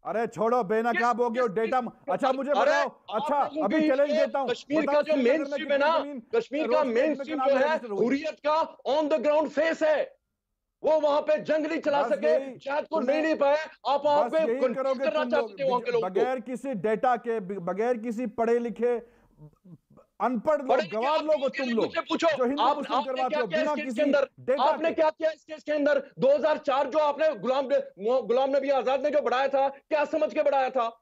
[SPEAKER 8] अरे छोड़ो, बेनकाब हो गया डेटा। अच्छा मुझे बताओ, अच्छा अभी चैलेंज देता हूं,
[SPEAKER 10] कश्मीर का जो मेन स्ट्रीम है ना, कश्मीर का मेन स्ट्रीम जो है हुर्रियत का ऑन द ग्राउंड फेस है। वो वहां पे जंग नहीं चला सके, शायद को नहीं पाए। आप वहां पे करना चाहते हो के लोग,
[SPEAKER 8] बगैर किसी डेटा के, बगैर किसी पढ़े लिखे अनपढ़ लोग, गवार लोग हो तुम लोग,
[SPEAKER 10] पूछो
[SPEAKER 8] जो हिंदू मुस्लिम करवाते हो बिना किसी डेटा।
[SPEAKER 10] आपने क्या किया इस केस के अंदर? 2004 जो आपने गुलाम नबी आजाद ने जो बढ़ाया था, क्या समझ के बढ़ाया था?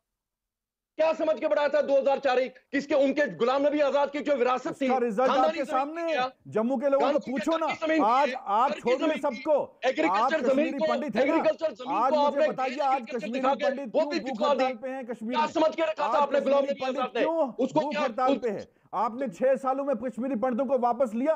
[SPEAKER 10] क्या समझ के बढ़ाया था 2004? किसके? उनके गुलाम नबी आजाद की जो विरासत थी,
[SPEAKER 8] रिजल्ट आपके सामने है। जम्मू के लोगों को पूछो ना। आज आप छोड़िए सबको,
[SPEAKER 10] एग्रीकल्चर जमीन,
[SPEAKER 8] पंडित
[SPEAKER 10] एग्रीकल्चर जमीन
[SPEAKER 8] आज
[SPEAKER 10] को
[SPEAKER 8] मुझे बताइए, आज कश्मीरी पंडित
[SPEAKER 10] वो भी दिखा दी
[SPEAKER 8] पे हैं। कश्मीर
[SPEAKER 10] क्या समझ के रखा था आपने गुलाम नबी आजाद ने?
[SPEAKER 8] उसको क्या हड़ताल पे है? आपने 6 सालों में कश्मीरी पंडितों को वापस लिया?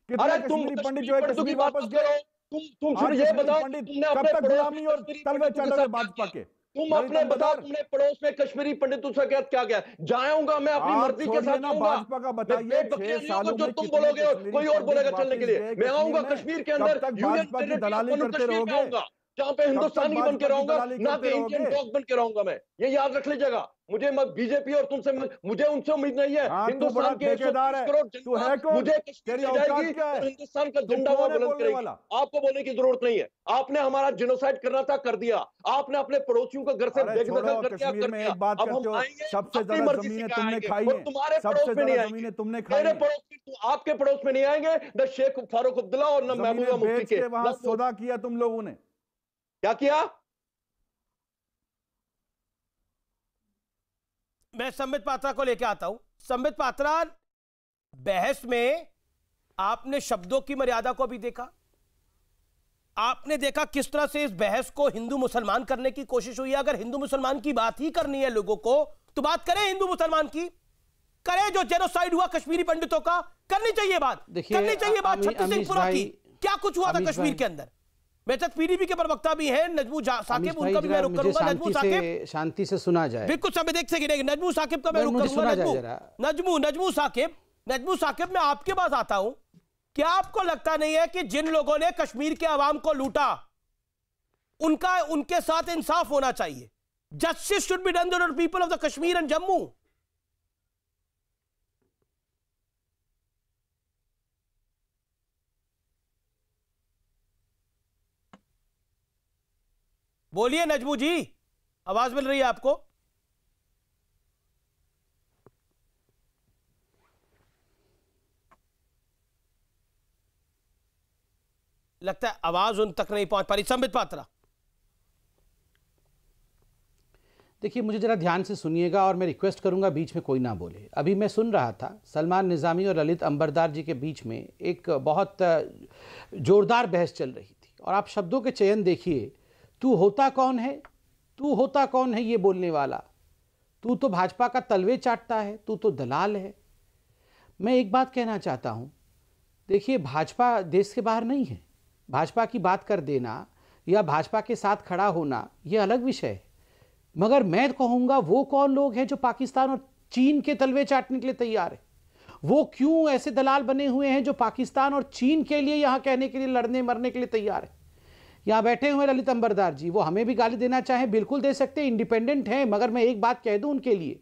[SPEAKER 8] कितने कश्मीरी पंडित जो है कश्मीर वापस गए?
[SPEAKER 10] तुम फिर ये बताओ, तुमने अपने
[SPEAKER 8] गुलामी और तलवे चढ़े भाजपा के,
[SPEAKER 10] तुम अपने बताओ, तुमने पड़ोस में कश्मीरी पंडितों से क्या क्या? जाऊंगा मैं अपनी मर्जी के साथ,
[SPEAKER 8] भाजपा का बताइए 6 सालों में
[SPEAKER 10] तुम बोलोगे कोई और बोलेगा चलने के लिए। मैं आऊंगा कश्मीर के अंदर,
[SPEAKER 8] भाजपा की दलाली करते रहोगे।
[SPEAKER 10] जहां पे हिंदुस्तानी बन के रहूंगा,
[SPEAKER 8] दलाली
[SPEAKER 10] ना
[SPEAKER 8] करते
[SPEAKER 10] कि इंडियन
[SPEAKER 8] रहोगे।
[SPEAKER 10] डॉग बन के रहूंगा मैं। ये याद रख लीजिएगा। मुझे बीजेपी और तुमसे मुझे उनसे उम्मीद नहीं है।
[SPEAKER 8] हाँ, तू बड़ा
[SPEAKER 10] हिंदुस्तान के 130
[SPEAKER 8] ठेकेदार है।
[SPEAKER 10] करोड़
[SPEAKER 8] तू
[SPEAKER 10] जनता
[SPEAKER 8] है कौन?
[SPEAKER 10] मुझे कश्मीर
[SPEAKER 8] तेरी
[SPEAKER 10] ले
[SPEAKER 8] औकात
[SPEAKER 10] जाएगी
[SPEAKER 8] क्या है?
[SPEAKER 10] और हिंदुस्तान का
[SPEAKER 8] तू
[SPEAKER 10] झंडा वहां
[SPEAKER 8] कौन है
[SPEAKER 10] बुलंद
[SPEAKER 8] बोलने
[SPEAKER 10] करेगी।
[SPEAKER 8] वाला?
[SPEAKER 10] आपको बोलने की जरूरत नहीं है। आपने हमारा जिनोसाइड करना था, कर दिया। आपने अपने पड़ोसियों को घर से
[SPEAKER 8] अरे
[SPEAKER 10] बेदखल
[SPEAKER 8] छोड़ो,
[SPEAKER 10] करके
[SPEAKER 8] कश्मीर
[SPEAKER 10] कर
[SPEAKER 8] में
[SPEAKER 10] दिया।
[SPEAKER 8] एक बात
[SPEAKER 10] अब
[SPEAKER 8] करते
[SPEAKER 10] हम
[SPEAKER 8] हो,
[SPEAKER 10] आएंगे
[SPEAKER 8] सबसे
[SPEAKER 10] अपनी
[SPEAKER 8] ज्यादा
[SPEAKER 10] मर्जी से
[SPEAKER 8] जमीनें
[SPEAKER 10] क्या
[SPEAKER 8] तुमने
[SPEAKER 10] आएंगे,
[SPEAKER 8] खाई
[SPEAKER 10] और
[SPEAKER 8] हैं,
[SPEAKER 10] तुम्हारे
[SPEAKER 8] सबसे
[SPEAKER 10] पड़ोस में नहीं
[SPEAKER 8] ज्यादा
[SPEAKER 10] आएंगे।
[SPEAKER 8] जमीनें तुमने खाई
[SPEAKER 10] मेरे
[SPEAKER 8] हैं।
[SPEAKER 10] पड़ोस में, आपके पड़ोस में नहीं आएंगे। न शेख फारूक अब्दुल्ला और न महबूबा
[SPEAKER 8] जमीनें
[SPEAKER 10] मुफ्ती
[SPEAKER 8] बेच
[SPEAKER 10] के।
[SPEAKER 8] के वहां सौदा किया तुम लोगों ने।
[SPEAKER 10] क्या किया?
[SPEAKER 1] मैं संबित पात्रा को लेकर आता हूं। संबित पात्रा, बहस में आपने शब्दों की मर्यादा को भी देखा। आपने देखा किस तरह से इस बहस को हिंदू मुसलमान करने की कोशिश हुई है। अगर हिंदू मुसलमान की बात ही करनी है लोगों को, तो बात करें हिंदू मुसलमान की, करें जो जेनोसाइड हुआ कश्मीरी पंडितों का, करनी चाहिए बात, करनी चाहिए बात। छत्तीस सिंहपुरा की क्या कुछ हुआ था कश्मीर के अंदर। मैं तक पीडीपी के प्रवक्ता भी हैं नजमू साकिब, उनका भी मैं रुख करूंगा। नजमू साकिब,
[SPEAKER 6] शांति से सुना जाए।
[SPEAKER 1] बिल्कुल सब देख सकेंगे। नजमू साकिब का मैं रुख करूंगा। नजमू साकिब, मैं आपके पास आता हूं। क्या आपको लगता नहीं है कि जिन लोगों ने कश्मीर के अवाम को लूटा, उनके साथ इंसाफ होना चाहिए? Justice should be done to the people of the Kashmir and Jammu. बोलिए नजमू जी, आवाज मिल रही है आपको? लगता है आवाज उन तक नहीं पहुंच पा रही। संबित पात्रा,
[SPEAKER 6] देखिए, मुझे जरा ध्यान से सुनिएगा और मैं रिक्वेस्ट करूंगा बीच में कोई ना बोले। अभी मैं सुन रहा था सलमान निज़ामी और ललित अंबरदार जी के बीच में एक बहुत जोरदार बहस चल रही थी, और आप शब्दों के चयन देखिए। तू होता कौन है, तू होता कौन है ये बोलने वाला? तू तो भाजपा का तलवे चाटता है, तू तो दलाल है। मैं एक बात कहना चाहता हूं, देखिए, भाजपा देश के बाहर नहीं है। भाजपा की बात कर देना या भाजपा के साथ खड़ा होना ये अलग विषय है, मगर मैं कहूंगा वो कौन लोग हैं जो पाकिस्तान और चीन के तलवे चाटने के लिए तैयार है? वो क्यों ऐसे दलाल बने हुए हैं जो पाकिस्तान और चीन के लिए यहां कहने के लिए लड़ने मरने के लिए तैयार है? यहां बैठे हुए ललित अंबरदार जी, वो हमें भी गाली देना चाहें बिल्कुल दे सकते हैं, इंडिपेंडेंट हैं। मगर मैं एक बात कह दूं उनके लिए,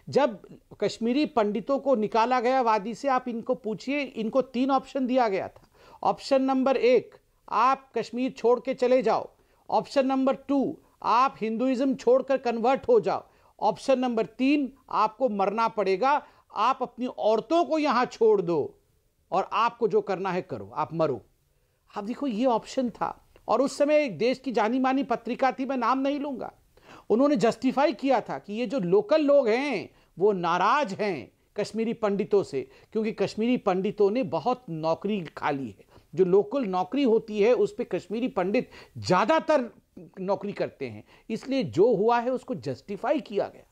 [SPEAKER 6] जब कश्मीरी पंडितों को निकाला गया वादी से, आप इनको पूछिए, इनको 3 ऑप्शन दिया गया था। ऑप्शन नंबर 1, आप कश्मीर छोड़ के चले जाओ। ऑप्शन नंबर 2, आप हिंदुइज्म छोड़कर कन्वर्ट हो जाओ। ऑप्शन नंबर 3, आपको मरना पड़ेगा, आप अपनी औरतों को यहां छोड़ दो और आपको जो करना है करो, आप मरो। आप देखो, ये ऑप्शन था। और उस समय एक देश की जानी मानी पत्रिका थी, मैं नाम नहीं लूंगा, उन्होंने जस्टिफाई किया था कि ये जो लोकल लोग हैं वो नाराज हैं कश्मीरी पंडितों से, क्योंकि कश्मीरी पंडितों ने बहुत नौकरी खा ली है। जो लोकल नौकरी होती है उस पे कश्मीरी पंडित ज्यादातर नौकरी करते हैं, इसलिए जो हुआ है उसको जस्टिफाई किया गया।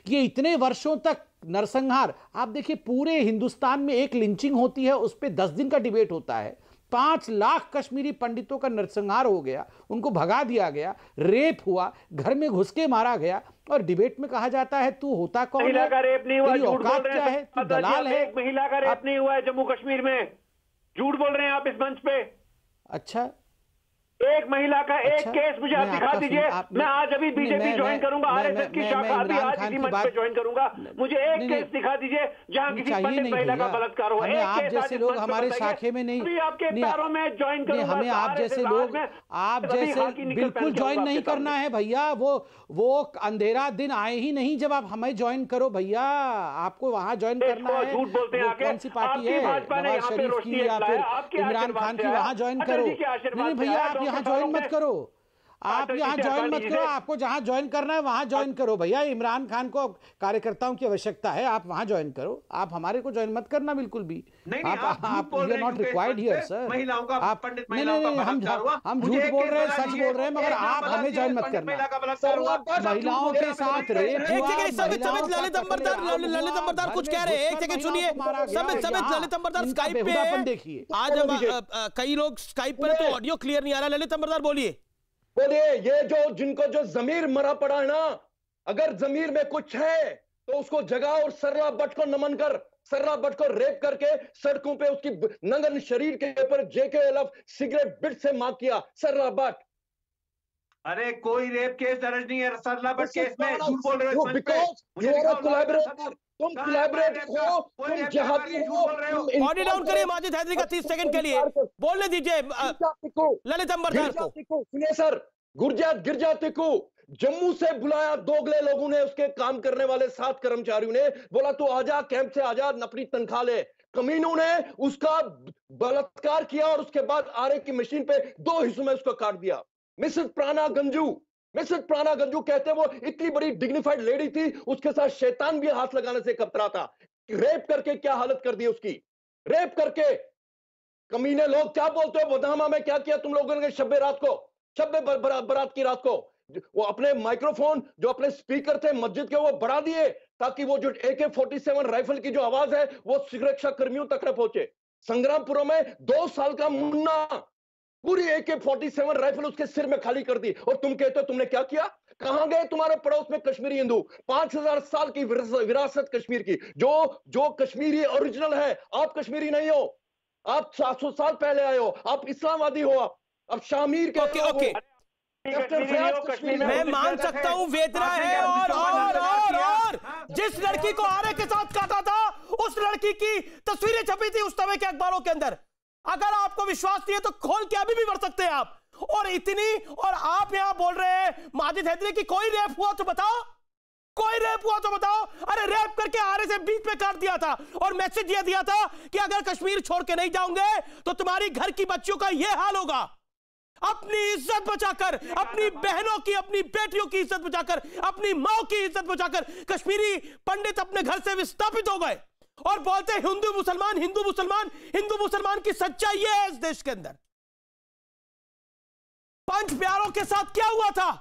[SPEAKER 6] ये इतने वर्षों तक नरसंहार, आप देखिए, पूरे हिंदुस्तान में एक लिंचिंग होती है, उस पर 10 दिन का डिबेट होता है। 5 लाख कश्मीरी पंडितों का नरसंहार हो गया, उनको भगा दिया गया, रेप हुआ, घर में घुस के मारा गया, और डिबेट में कहा जाता है तू होता कौन है,
[SPEAKER 9] महिला का रेप नहीं हुआ,
[SPEAKER 6] तेरी
[SPEAKER 9] झूठ बोल
[SPEAKER 6] औकात
[SPEAKER 9] रहे
[SPEAKER 6] क्या है, तू
[SPEAKER 9] हैं।
[SPEAKER 6] दलाल है।
[SPEAKER 9] एक महिला का रेप नहीं हुआ है जम्मू कश्मीर में, झूठ बोल रहे हैं आप इस मंच पे।
[SPEAKER 6] अच्छा,
[SPEAKER 9] एक महिला का एक केस मुझे आप दिखा दीजिए। मैं आज अभी बीजेपी ज्वाइन करूंगा, आरएसएस की शाखा अभी आज इसी मंच पे ज्वाइन करूंगा। मुझे एक केस दिखा दीजिए जहां किसी पंडित महिला का बलात्कार हो। एक
[SPEAKER 6] आप जैसे लोग हमारे शाखे में नहीं,
[SPEAKER 9] आपके पैरों में ज्वाइन करूंगा।
[SPEAKER 6] हमें आप जैसे लोग, आप जैसे बिल्कुल ज्वाइन नहीं करना है भैया। वो अंधेरा दिन आए ही नहीं जब आप हमें ज्वाइन करो भैया, आपको वहां ज्वाइन करना है।
[SPEAKER 9] झूठ बोलते हैं
[SPEAKER 6] कौन सी पार्टी है, नवाज शरीफ की या फिर इमरान खान की, वहां ज्वाइन करो। नहीं भैया, आप यहाँ ज्वाइन मत करो, आप यहाँ ज्वाइन मत करो। आपको जहां ज्वाइन करना है वहां ज्वाइन करो भैया। इमरान खान को कार्यकर्ताओं की आवश्यकता है, आप वहां ज्वाइन करो। आप हमारे को ज्वाइन मत करना बिल्कुल भी। आप you are not required here sir. आप नहीं, हम झूठ बोल रहे हैं, सच बोल रहे हैं, मगर आप हमें ज्वाइन मत करना। महिलाओं के साथ रेप हुआ।
[SPEAKER 1] ललित अंबरदार कुछ कह रहे हैं, एक सेकंड सुनिए। समित ललित अंबरदार स्काइप पे देखिए। आज हम कई लोग स्काइप पर, तो ऑडियो क्लियर नहीं आ रहा। ललित अंबरदार बोलिए।
[SPEAKER 10] ये जिनको जमीर मरा पड़ा है ना, अगर जमीर में कुछ है तो उसको जगा और सर्रा भट्ट को नमन कर। सर्रा भट्ट को रेप करके सड़कों पे उसकी नंगन शरीर के ऊपर JKLF सिगरेट बिट से मार किया। सर्रा भट्ट,
[SPEAKER 11] अरे कोई रेप केस दर्ज नहीं है सरला भट्ट केस में, झूठ बोल रहे हो।
[SPEAKER 10] तुम कोलैबोरेटर हो, तुम जिहादी हो।
[SPEAKER 1] बॉडी डाउन करिए माजिद हैदरी का 30 सेकंड के लिए, बोलने दीजिए ललित अंबरदार को।
[SPEAKER 10] सुनिए सर, गिरजा तिक्कू जम्मू से बुलाया दोगले लोगों ने, उसके काम करने वाले 7 कर्मचारियों ने बोला तू आजा, कैंप से आजा, अपनी तनख्वाह ले। कमीनों ने उसका बलात्कार किया और उसके बाद आरे की मशीन पे 2 हिस्सों में उसको काट दिया। मिसेस प्राणा गंजू कहते वो इतनी बड़ी डिग्निफाइड लेडी थी, उसके साथ शैतान भी हाथ लगाने से कतरा था। रेप करके क्या हालत कर दी उसकी, रेप करके। कमीने लोग क्या बोलते हो, बदामा में क्या किया तुम लोगों ने शब बारात की रात को? वो अपने माइक्रोफोन जो अपने स्पीकर थे मस्जिद के वो बढ़ा दिए ताकि वो जो AK-47 राइफल की जो आवाज है वो सुरक्षा कर्मियों तक न पहुंचे। संग्रामपुरम में 2 साल का मुन्ना पूरी AK-47 राइफल उसके सिर में खाली कर दी, और तुम कहते हो तुमने क्या किया? कहां गए तुम्हारे पड़ोस में कश्मीरी हिंदू? 5000 साल की विरासत कश्मीर की, जो कश्मीरी ओरिजिनल है। आप कश्मीरी नहीं हो, आप 700 साल पहले आए हो, आप इस्लामवादी हो, आप शामीर के
[SPEAKER 1] मैं मान सकता हूं वेदना है, और जिस लड़की को आरे के साथ काटा था उस लड़की की तस्वीरें छपी थी उस समय के अखबारों के अंदर। अगर आपको विश्वास नहीं है तो खोल के अभी भी पढ़ सकते हैं आप। और आप यहां बोल रहे हैं माजिद हैदरी की कोई रेप हुआ तो बताओ, कोई रेप हुआ तो बताओ। अरे रेप करके आरे से बीच में काट दिया था और मैसेज ये दिया था कि अगर कश्मीर छोड़ के नहीं जाओगे तो तुम्हारी घर की बच्चियों का यह हाल होगा। अपनी इज्जत बचाकर, अपनी बहनों की, अपनी बेटियों की इज्जत बचाकर, अपनी मां की इज्जत बचाकर कश्मीरी पंडित अपने घर से विस्थापित हो गए और बोलते हिंदू मुसलमान, हिंदू मुसलमान। हिंदू मुसलमान की सच्चाई यह है इस देश के अंदर। 5 प्यारों के साथ क्या हुआ था?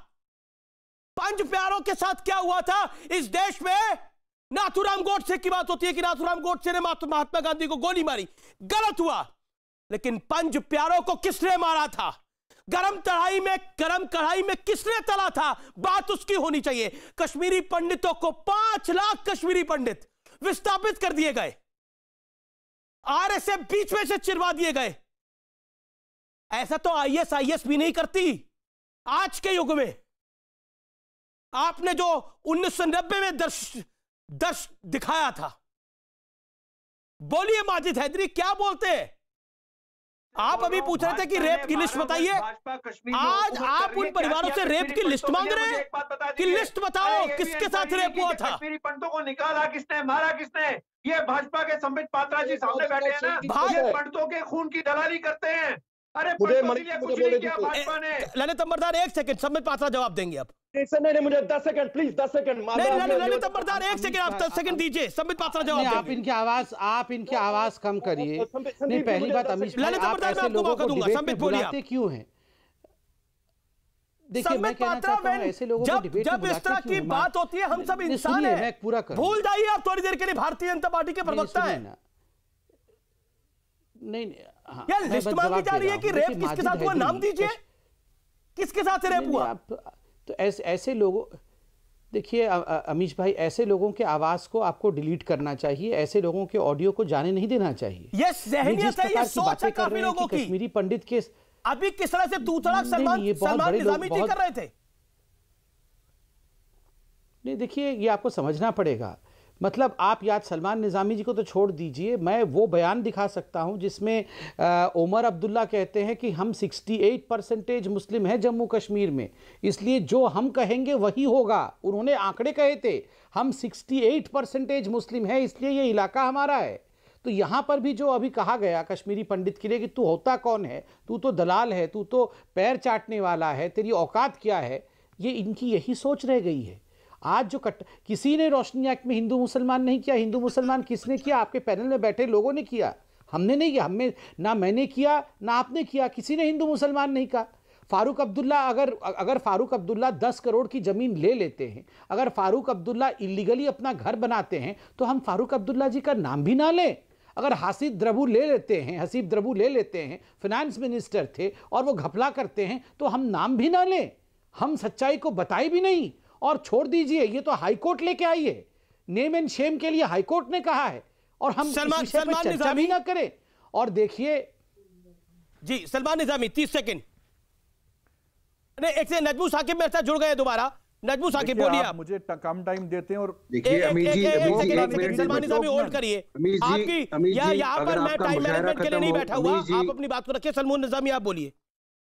[SPEAKER 1] 5 प्यारों के साथ क्या हुआ था? इस देश में नाथूराम गोडसे की बात होती है कि नाथूराम गोडसे ने महात्मा गांधी को गोली मारी, गलत हुआ। लेकिन 5 प्यारों को किसने मारा था? गरम कढ़ाई में किसने तला था? बात उसकी होनी चाहिए। कश्मीरी पंडितों को 5 लाख कश्मीरी पंडित विस्थापित कर दिए गए, आरएसएफ बीच में से चिरवा दिए गए। ऐसा तो ISIS भी नहीं करती आज के युग में। आपने जो 1990 में दर्श दिखाया था, बोलिए माजिद हैदरी क्या बोलते हैं? आप अभी पूछ रहे थे कि रेप की लिस्ट बताइए। आज आप उन परिवारों से रेप की लिस्ट मांग रहे हैं कि लिस्ट बताओ किसके साथ रेप हुआ था?
[SPEAKER 11] कश्मीरी पंडितों को निकाला किसने, मारा किसने? ये भाजपा के संबित पात्रा जी सामने बैठे हैं ना, ये पंडितों के खून की दलाली करते हैं। अरे कुछ नहीं किया भाजपा ने।
[SPEAKER 1] ललित अंबरदार 1 सेकंड, संबित पात्रा जवाब देंगे आप।
[SPEAKER 10] नहीं, मुझे 10 second please, 10 second.
[SPEAKER 1] Lalit Ambardar 1 second, आप 10 सेकंड दीजिए, संबित पात्रा जवाब देंगे।
[SPEAKER 6] आप इनकी आवाज कम करिए। नहीं, पहली बात अमीश भाई, आप ऐसे लोगों को डिबेट में बुलाते क्यों हैं? देखिए, मैं कहना चाहता हूं ऐसे लोगों को डिबेट में बुलाते क्यों हैं?
[SPEAKER 1] जब इस तरह की बात होती है, हम सब इंसान हैं।
[SPEAKER 6] मैं पूरा करूं,
[SPEAKER 1] भूल जाइए आप थोड़ी देर के लिए भारतीय जनता पार्टी के प्रवक्ता हैं।
[SPEAKER 6] नहीं,
[SPEAKER 1] यार लिस्ट मांगी जा रही है कि रेप किसके साथ हुआ, नाम दीजिए किसके साथ रेप हुआ।
[SPEAKER 6] तो ऐसे लोगों, देखिए अमीश भाई, ऐसे लोगों के आवाज को आपको डिलीट करना चाहिए, ऐसे लोगों के ऑडियो को जाने नहीं देना चाहिए।
[SPEAKER 1] ये ज़हनियत है, ये सोच है काफी लोगों की।
[SPEAKER 6] कश्मीरी पंडित के
[SPEAKER 1] अभी किस तरह से दूसरा सलमान निजामी जी कर रहे थे।
[SPEAKER 6] नहीं, देखिए ये आपको समझना पड़ेगा। मतलब आप याद सलमान निज़ामी जी को तो छोड़ दीजिए, मैं वो बयान दिखा सकता हूं जिसमें उमर अब्दुल्ला कहते हैं कि हम 68% मुस्लिम हैं जम्मू कश्मीर में, इसलिए जो हम कहेंगे वही होगा। उन्होंने आंकड़े कहे थे, हम 68% मुस्लिम हैं इसलिए ये इलाका हमारा है। तो यहाँ पर भी जो अभी कहा गया कश्मीरी पंडित के लिए कि तू होता कौन है, तू तो दलाल है, तू तो पैर चाटने वाला है, तेरी औकात क्या है, ये इनकी यही सोच रह गई है। आज जो किसी ने रोशनी एक्ट में हिंदू मुसलमान नहीं किया। हिंदू मुसलमान किसने किया? आपके पैनल में बैठे लोगों ने किया, हमने नहीं किया। हमें ना मैंने किया ना आपने किया, किसी ने हिंदू मुसलमान नहीं कहा। फारूक अब्दुल्ला, अगर फारूक अब्दुल्ला 10 करोड़ की ज़मीन ले लेते हैं, अगर फारूक अब्दुल्ला इलीगली अपना घर बनाते हैं तो हम फारूक अब्दुल्ला जी का नाम भी ना लें। अगर हसीब द्रबू ले लेते हैं, फिनेंस मिनिस्टर थे और वो घपला करते हैं तो हम नाम भी ना लें, हम सच्चाई को बताए भी नहीं। और छोड़ दीजिए, ये तो हाईकोर्ट लेके आई है, नेम एंड शेम के लिए हाईकोर्ट ने कहा है, और हम
[SPEAKER 1] सलमान
[SPEAKER 6] चर्चा भी ना करें। और देखिए
[SPEAKER 1] जी, सलमान निजामी 30 सेकंड। नहीं, एक से नजमू साकिब मेरे साथ जुड़ गए दोबारा। नजमू साकिब बोलिए आप।
[SPEAKER 8] मुझे कम टाइम देते हैं और
[SPEAKER 12] देखिए अमीर जी
[SPEAKER 1] सलमान निज़ामी होल्ड करिए आपकी यहाँ पर मैं टाइम मैनेजमेंट के लिए नहीं बैठा हुआ, आप अपनी बात को रखिए। सलमान निज़ामी आप बोलिए।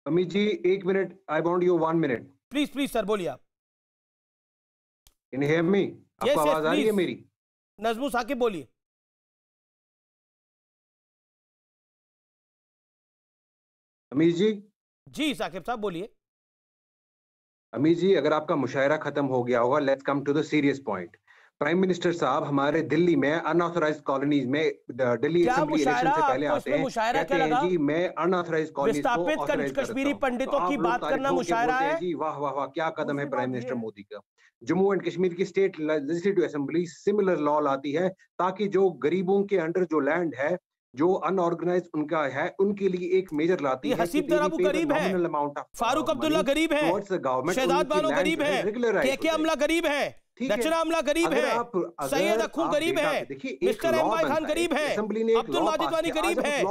[SPEAKER 12] अमीर जी 1 minute, I want you 1 minute
[SPEAKER 1] please please sir बोलिए आप।
[SPEAKER 12] Can you hear me? आपको आवाज आ रही है मेरी?
[SPEAKER 1] नजमू साकिब बोलिए।
[SPEAKER 12] अमीर जी
[SPEAKER 1] जी साकिब साहब बोलिए।
[SPEAKER 12] अमीर जी अगर आपका मुशायरा खत्म हो गया होगा, let's come to the serious point. Prime minister साहब हमारे दिल्ली में अनऑथराइज्ड कॉलोनीज में दिल्ली असेंबली इलेक्शन से पहले आते हैं, कहते हैं जी मैं अनऑथराइज्ड कॉलोनीज को ऑथराइज करता हूं।
[SPEAKER 1] कश्मीरी पंडितों की बात करना मुशायरा है
[SPEAKER 12] जी। वाह वाह वाह, क्या कदम है प्राइम मिनिस्टर मोदी का। जम्मू एंड कश्मीर की state legislative assembly similar law लाती है ताकि जो गरीबों के अंडर जो लैंड है, जो अनऑर्गेनाइज्ड उनका है, उनके लिए एक मेजर लाती है।
[SPEAKER 1] हसीब दराबू गरीब है, फारूक अब्दुल्ला गरीब है, शहजाद बानो गरीब है, केके अमला गरीब है, दक्षिणा अमला गरीब है, सैयद अख्तू गरीब है, मिस्टर एम.वाई खान गरीब है, अब्दुल माजिद वानी गरीब है,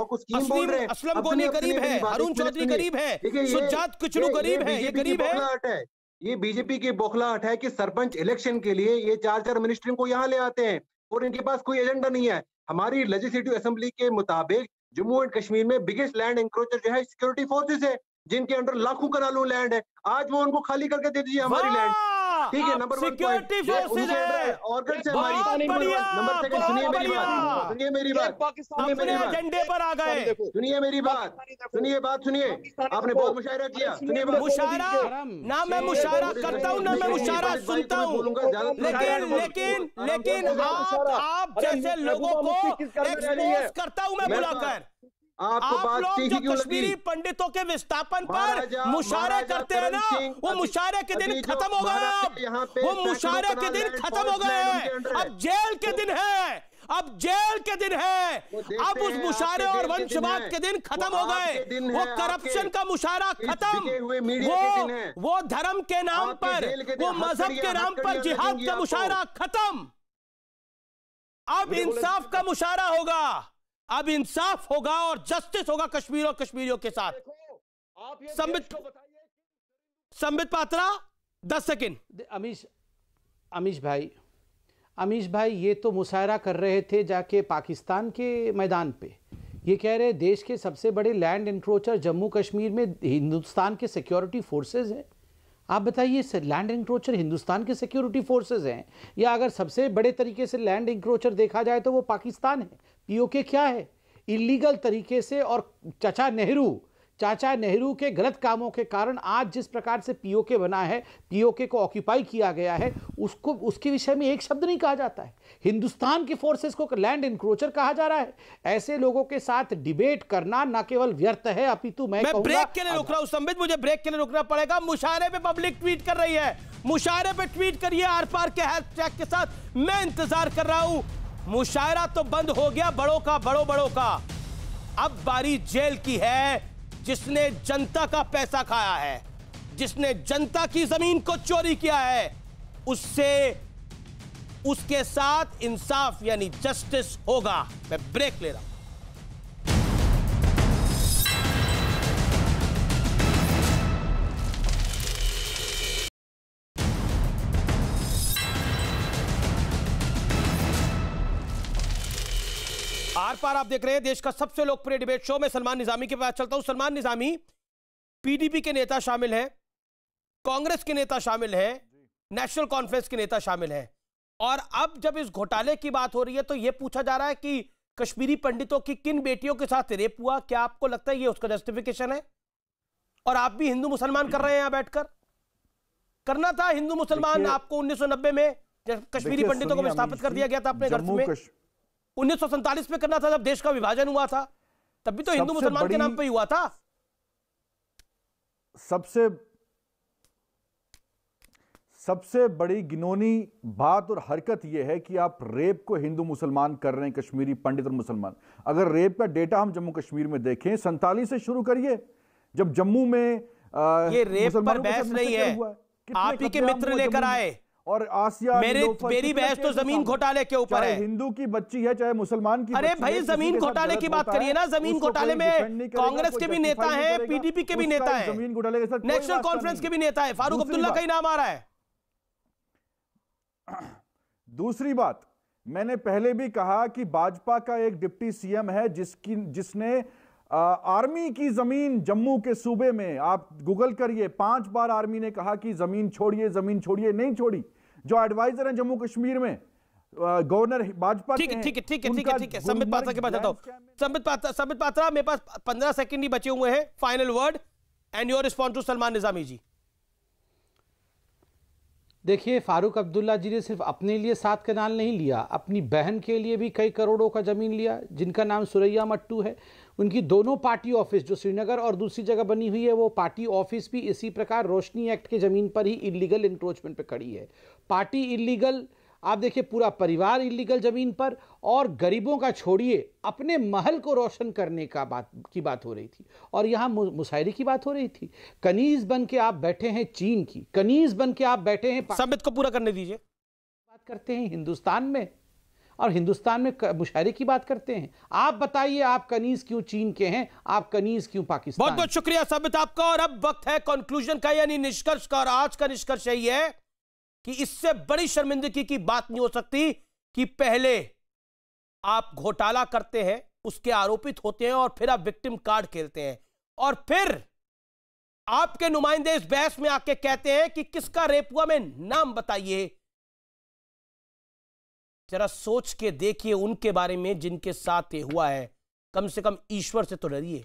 [SPEAKER 1] असलम गोनी गरीब है, अरुण चौधरी गरीब है, सुजात कुचलू गरीब है। ये गरीब है,
[SPEAKER 12] ये बीजेपी की बौखलाहट है कि सरपंच इलेक्शन के लिए ये 4 मिनिस्टरों को यहाँ ले आते हैं और इनके पास कोई एजेंडा नहीं है। हमारी लेजिस्लेटिव असेंबली के मुताबिक जम्मू एंड कश्मीर में बिगेस्ट लैंड इंक्रोचर जो है सिक्योरिटी फोर्सेस है, जिनके अंडर लाखों कनालों लैंड है। आज वो उनको खाली करके दे दीजिए हमारी लैंड, ठीक है। नंबर 1
[SPEAKER 1] सिक्योरिटी फोर्सेस है,
[SPEAKER 12] ऑर्गन से हमारी नंबर 2 सुनिए मेरी बात, सुनिए मेरी बात,
[SPEAKER 1] अपने एजेंडे पर आ गए।
[SPEAKER 12] सुनिए मेरी बात, सुनिए बात, सुनिए। आपने बहुत मुशायरा किया, सुनिए बात।
[SPEAKER 1] मुशायरा ना मैं मुशायरा करता हूँ ना मैं मुशायरा सुनता हूँ, लेकिन आप जैसे लोगों को एक्सपोज करता हूँ मैं बुलाकर। आप लोग जो कश्मीरी पंडितों के विस्थापन पर मुशायरे करते हैं ना, वो मुशायरे के दिन खत्म हो गए। अब वो मुशायरे के दिन खत्म हो गए हैं, अब जेल के दिन है, अब जेल के दिन है। अब उस मुशायरे और वंशवाद के दिन खत्म हो गए, वो करप्शन का मुशायरा खत्म, वो धर्म के नाम पर, वो मजहब के नाम पर जिहाद का मुशायरा खत्म। अब इंसाफ का मुशायरा होगा, अब इंसाफ होगा और जस्टिस होगा कश्मीर और कश्मीरियों के साथ। संबित पात्रा 10 सेकंड।
[SPEAKER 6] अमीश भाई ये तो मुशायरा कर रहे थे जाके पाकिस्तान के मैदान पे। ये कह रहे देश के सबसे बड़े लैंड इंक्रोचर जम्मू कश्मीर में हिंदुस्तान के सिक्योरिटी फोर्सेस हैं। आप बताइए लैंड इंक्रोचर हिंदुस्तान के सिक्योरिटी फोर्सेस हैं या अगर सबसे बड़े तरीके से लैंड इंक्रोचर देखा जाए तो वो पाकिस्तान है। पीओके क्या है? इलीगल तरीके से, और चाचा नेहरू के गलत कामों के कारण आज जिस प्रकार से पीओके बना है, पीओके को ऑक्यूपाई किया गया है, उसके विषय में एक शब्द नहीं कहा जाता है। हिंदुस्तान की फोर्सेस को लैंड इंक्रोचर कहा जा रहा है। ऐसे लोगों के साथ डिबेट करना न केवल व्यर्थ है अपितु मैं
[SPEAKER 1] ब्रेक के लिए रुक रहा हूं संबित, मुझे ब्रेक के लिए रुकना पड़ेगा। मुशायरे पे पब्लिक ट्वीट कर रही है, मुशायरे पे ट्वीट करिए आर पार के हैशटैग के साथ, मैं इंतजार कर रहा हूं। मुशायरा तो बंद हो गया बड़ों का, अब बारी जेल की है। जिसने जनता का पैसा खाया है, जिसने जनता की जमीन को चोरी किया है, उसके साथ इंसाफ यानी जस्टिस होगा। मैं ब्रेक ले रहा हूं। आर पार आप देख रहे हैं देश का सबसे लोकप्रिय डिबेट शो में सलमान निजामी के पास चलता हूं। सलमान निजामी, पीडीपी के नेता शामिल हैं, कांग्रेस के नेता शामिल हैं, नेशनल कॉन्फ्रेंस के नेता शामिल हैं, और अब जब इस घोटाले की बात हो रही है तो यह पूछा जा रहा है कि कश्मीरी पंडितों की किन बेटियों के साथ रेप हुआ। क्या आपको लगता है ये उसका जस्टिफिकेशन है? और आप भी हिंदू मुसलमान कर रहे हैं यहां बैठकर? करना था हिंदू मुसलमान आपको 1990 में जब कश्मीरी पंडितों को विस्थापित कर दिया गया था अपने घर में, 1947 में करना था जब देश का विभाजन हुआ था, तब भी तो हिंदू मुसलमान के नाम पे ही हुआ था।
[SPEAKER 8] सबसे बड़ी गिनौनी बात और हरकत यह है कि आप रेप को हिंदू मुसलमान कर रहे हैं, कश्मीरी पंडित और मुसलमान। अगर रेप का डेटा हम जम्मू कश्मीर में देखें 47 से शुरू करिए, जब जम्मू में
[SPEAKER 1] ये रेप पर बहस नहीं है, आप ही के मित्र लेकर आए
[SPEAKER 8] और आसिया
[SPEAKER 1] मेरी बहस तो जमीन घोटाले के ऊपर है।
[SPEAKER 8] हिंदू की बच्ची है चाहे मुसलमान की।
[SPEAKER 1] अरे भाई जमीन घोटाले की बात करिए ना। जमीन घोटाले में कांग्रेस के भी नेता हैं, पीडीपी के भी नेता हैं,
[SPEAKER 8] जमीन घोटाले के साथ
[SPEAKER 1] नेशनल कॉन्फ्रेंस के भी नेता है, फारूक अब्दुल्ला का ही नाम आ रहा है।
[SPEAKER 8] दूसरी बात, मैंने पहले भी कहा कि भाजपा का एक डिप्टी सीएम है जिसने आर्मी की जमीन जम्मू के सूबे में, आप गूगल करिए, 5 बार आर्मी ने कहा कि जमीन छोड़िए, जमीन छोड़िए, नहीं छोड़ी। जो एडवाइजर हैं जम्मू कश्मीर में गवर्नर भाजपा के हैं।
[SPEAKER 1] ठीक है। संबित पात्रा के पास जाता हूं। संबित पात्रा, मेरे पास 15 सेकंड ही बचे हुए हैं। Final word and your response to Salman Nizami ji.
[SPEAKER 6] देखिए, फारूक अब्दुल्ला जी ने सिर्फ अपने लिए 7 कनाल नहीं लिया, अपनी बहन के लिए भी कई करोड़ों का जमीन लिया, जिनका नाम सुरैया मट्टू है। उनकी दोनों पार्टी ऑफिस जो श्रीनगर और दूसरी जगह बनी हुई है, वो पार्टी ऑफिस भी इसी प्रकार रोशनी एक्ट के ज़मीन पर ही इलीगल इंक्रोचमेंट पे खड़ी है। पार्टी इलीगल, आप देखिए पूरा परिवार इलीगल ज़मीन पर, और गरीबों का छोड़िए, अपने महल को रोशन करने की बात हो रही थी। और यहाँ मुशायरे की बात हो रही थी। कनीज बन के आप बैठे हैं चीन की, कनीज बन के आप बैठे हैं,
[SPEAKER 1] संबित को पूरा करने दीजिए,
[SPEAKER 6] बात करते हैं हिंदुस्तान में, और हिंदुस्तान में मुशायरे की बात करते हैं। आप बताइए, आप कनीज क्यों चीन के हैं, आप कनीज क्यों पाकिस्तान?
[SPEAKER 1] बहुत बहुत शुक्रिया संबित आपका। और अब वक्त है कंक्लूजन का, यानी निष्कर्ष का। और आज का निष्कर्ष यही है कि इससे बड़ी शर्मिंदगी की बात नहीं हो सकती कि पहले आप घोटाला करते हैं, उसके आरोपित होते हैं, और फिर आप विक्टिम कार्ड खेलते हैं, और फिर आपके नुमाइंदे इस बहस में आके कहते हैं कि किसका रेप हुआ, में नाम बताइए। जरा सोच के देखिए उनके बारे में जिनके साथ ये हुआ है। कम से कम ईश्वर से तो डरिए।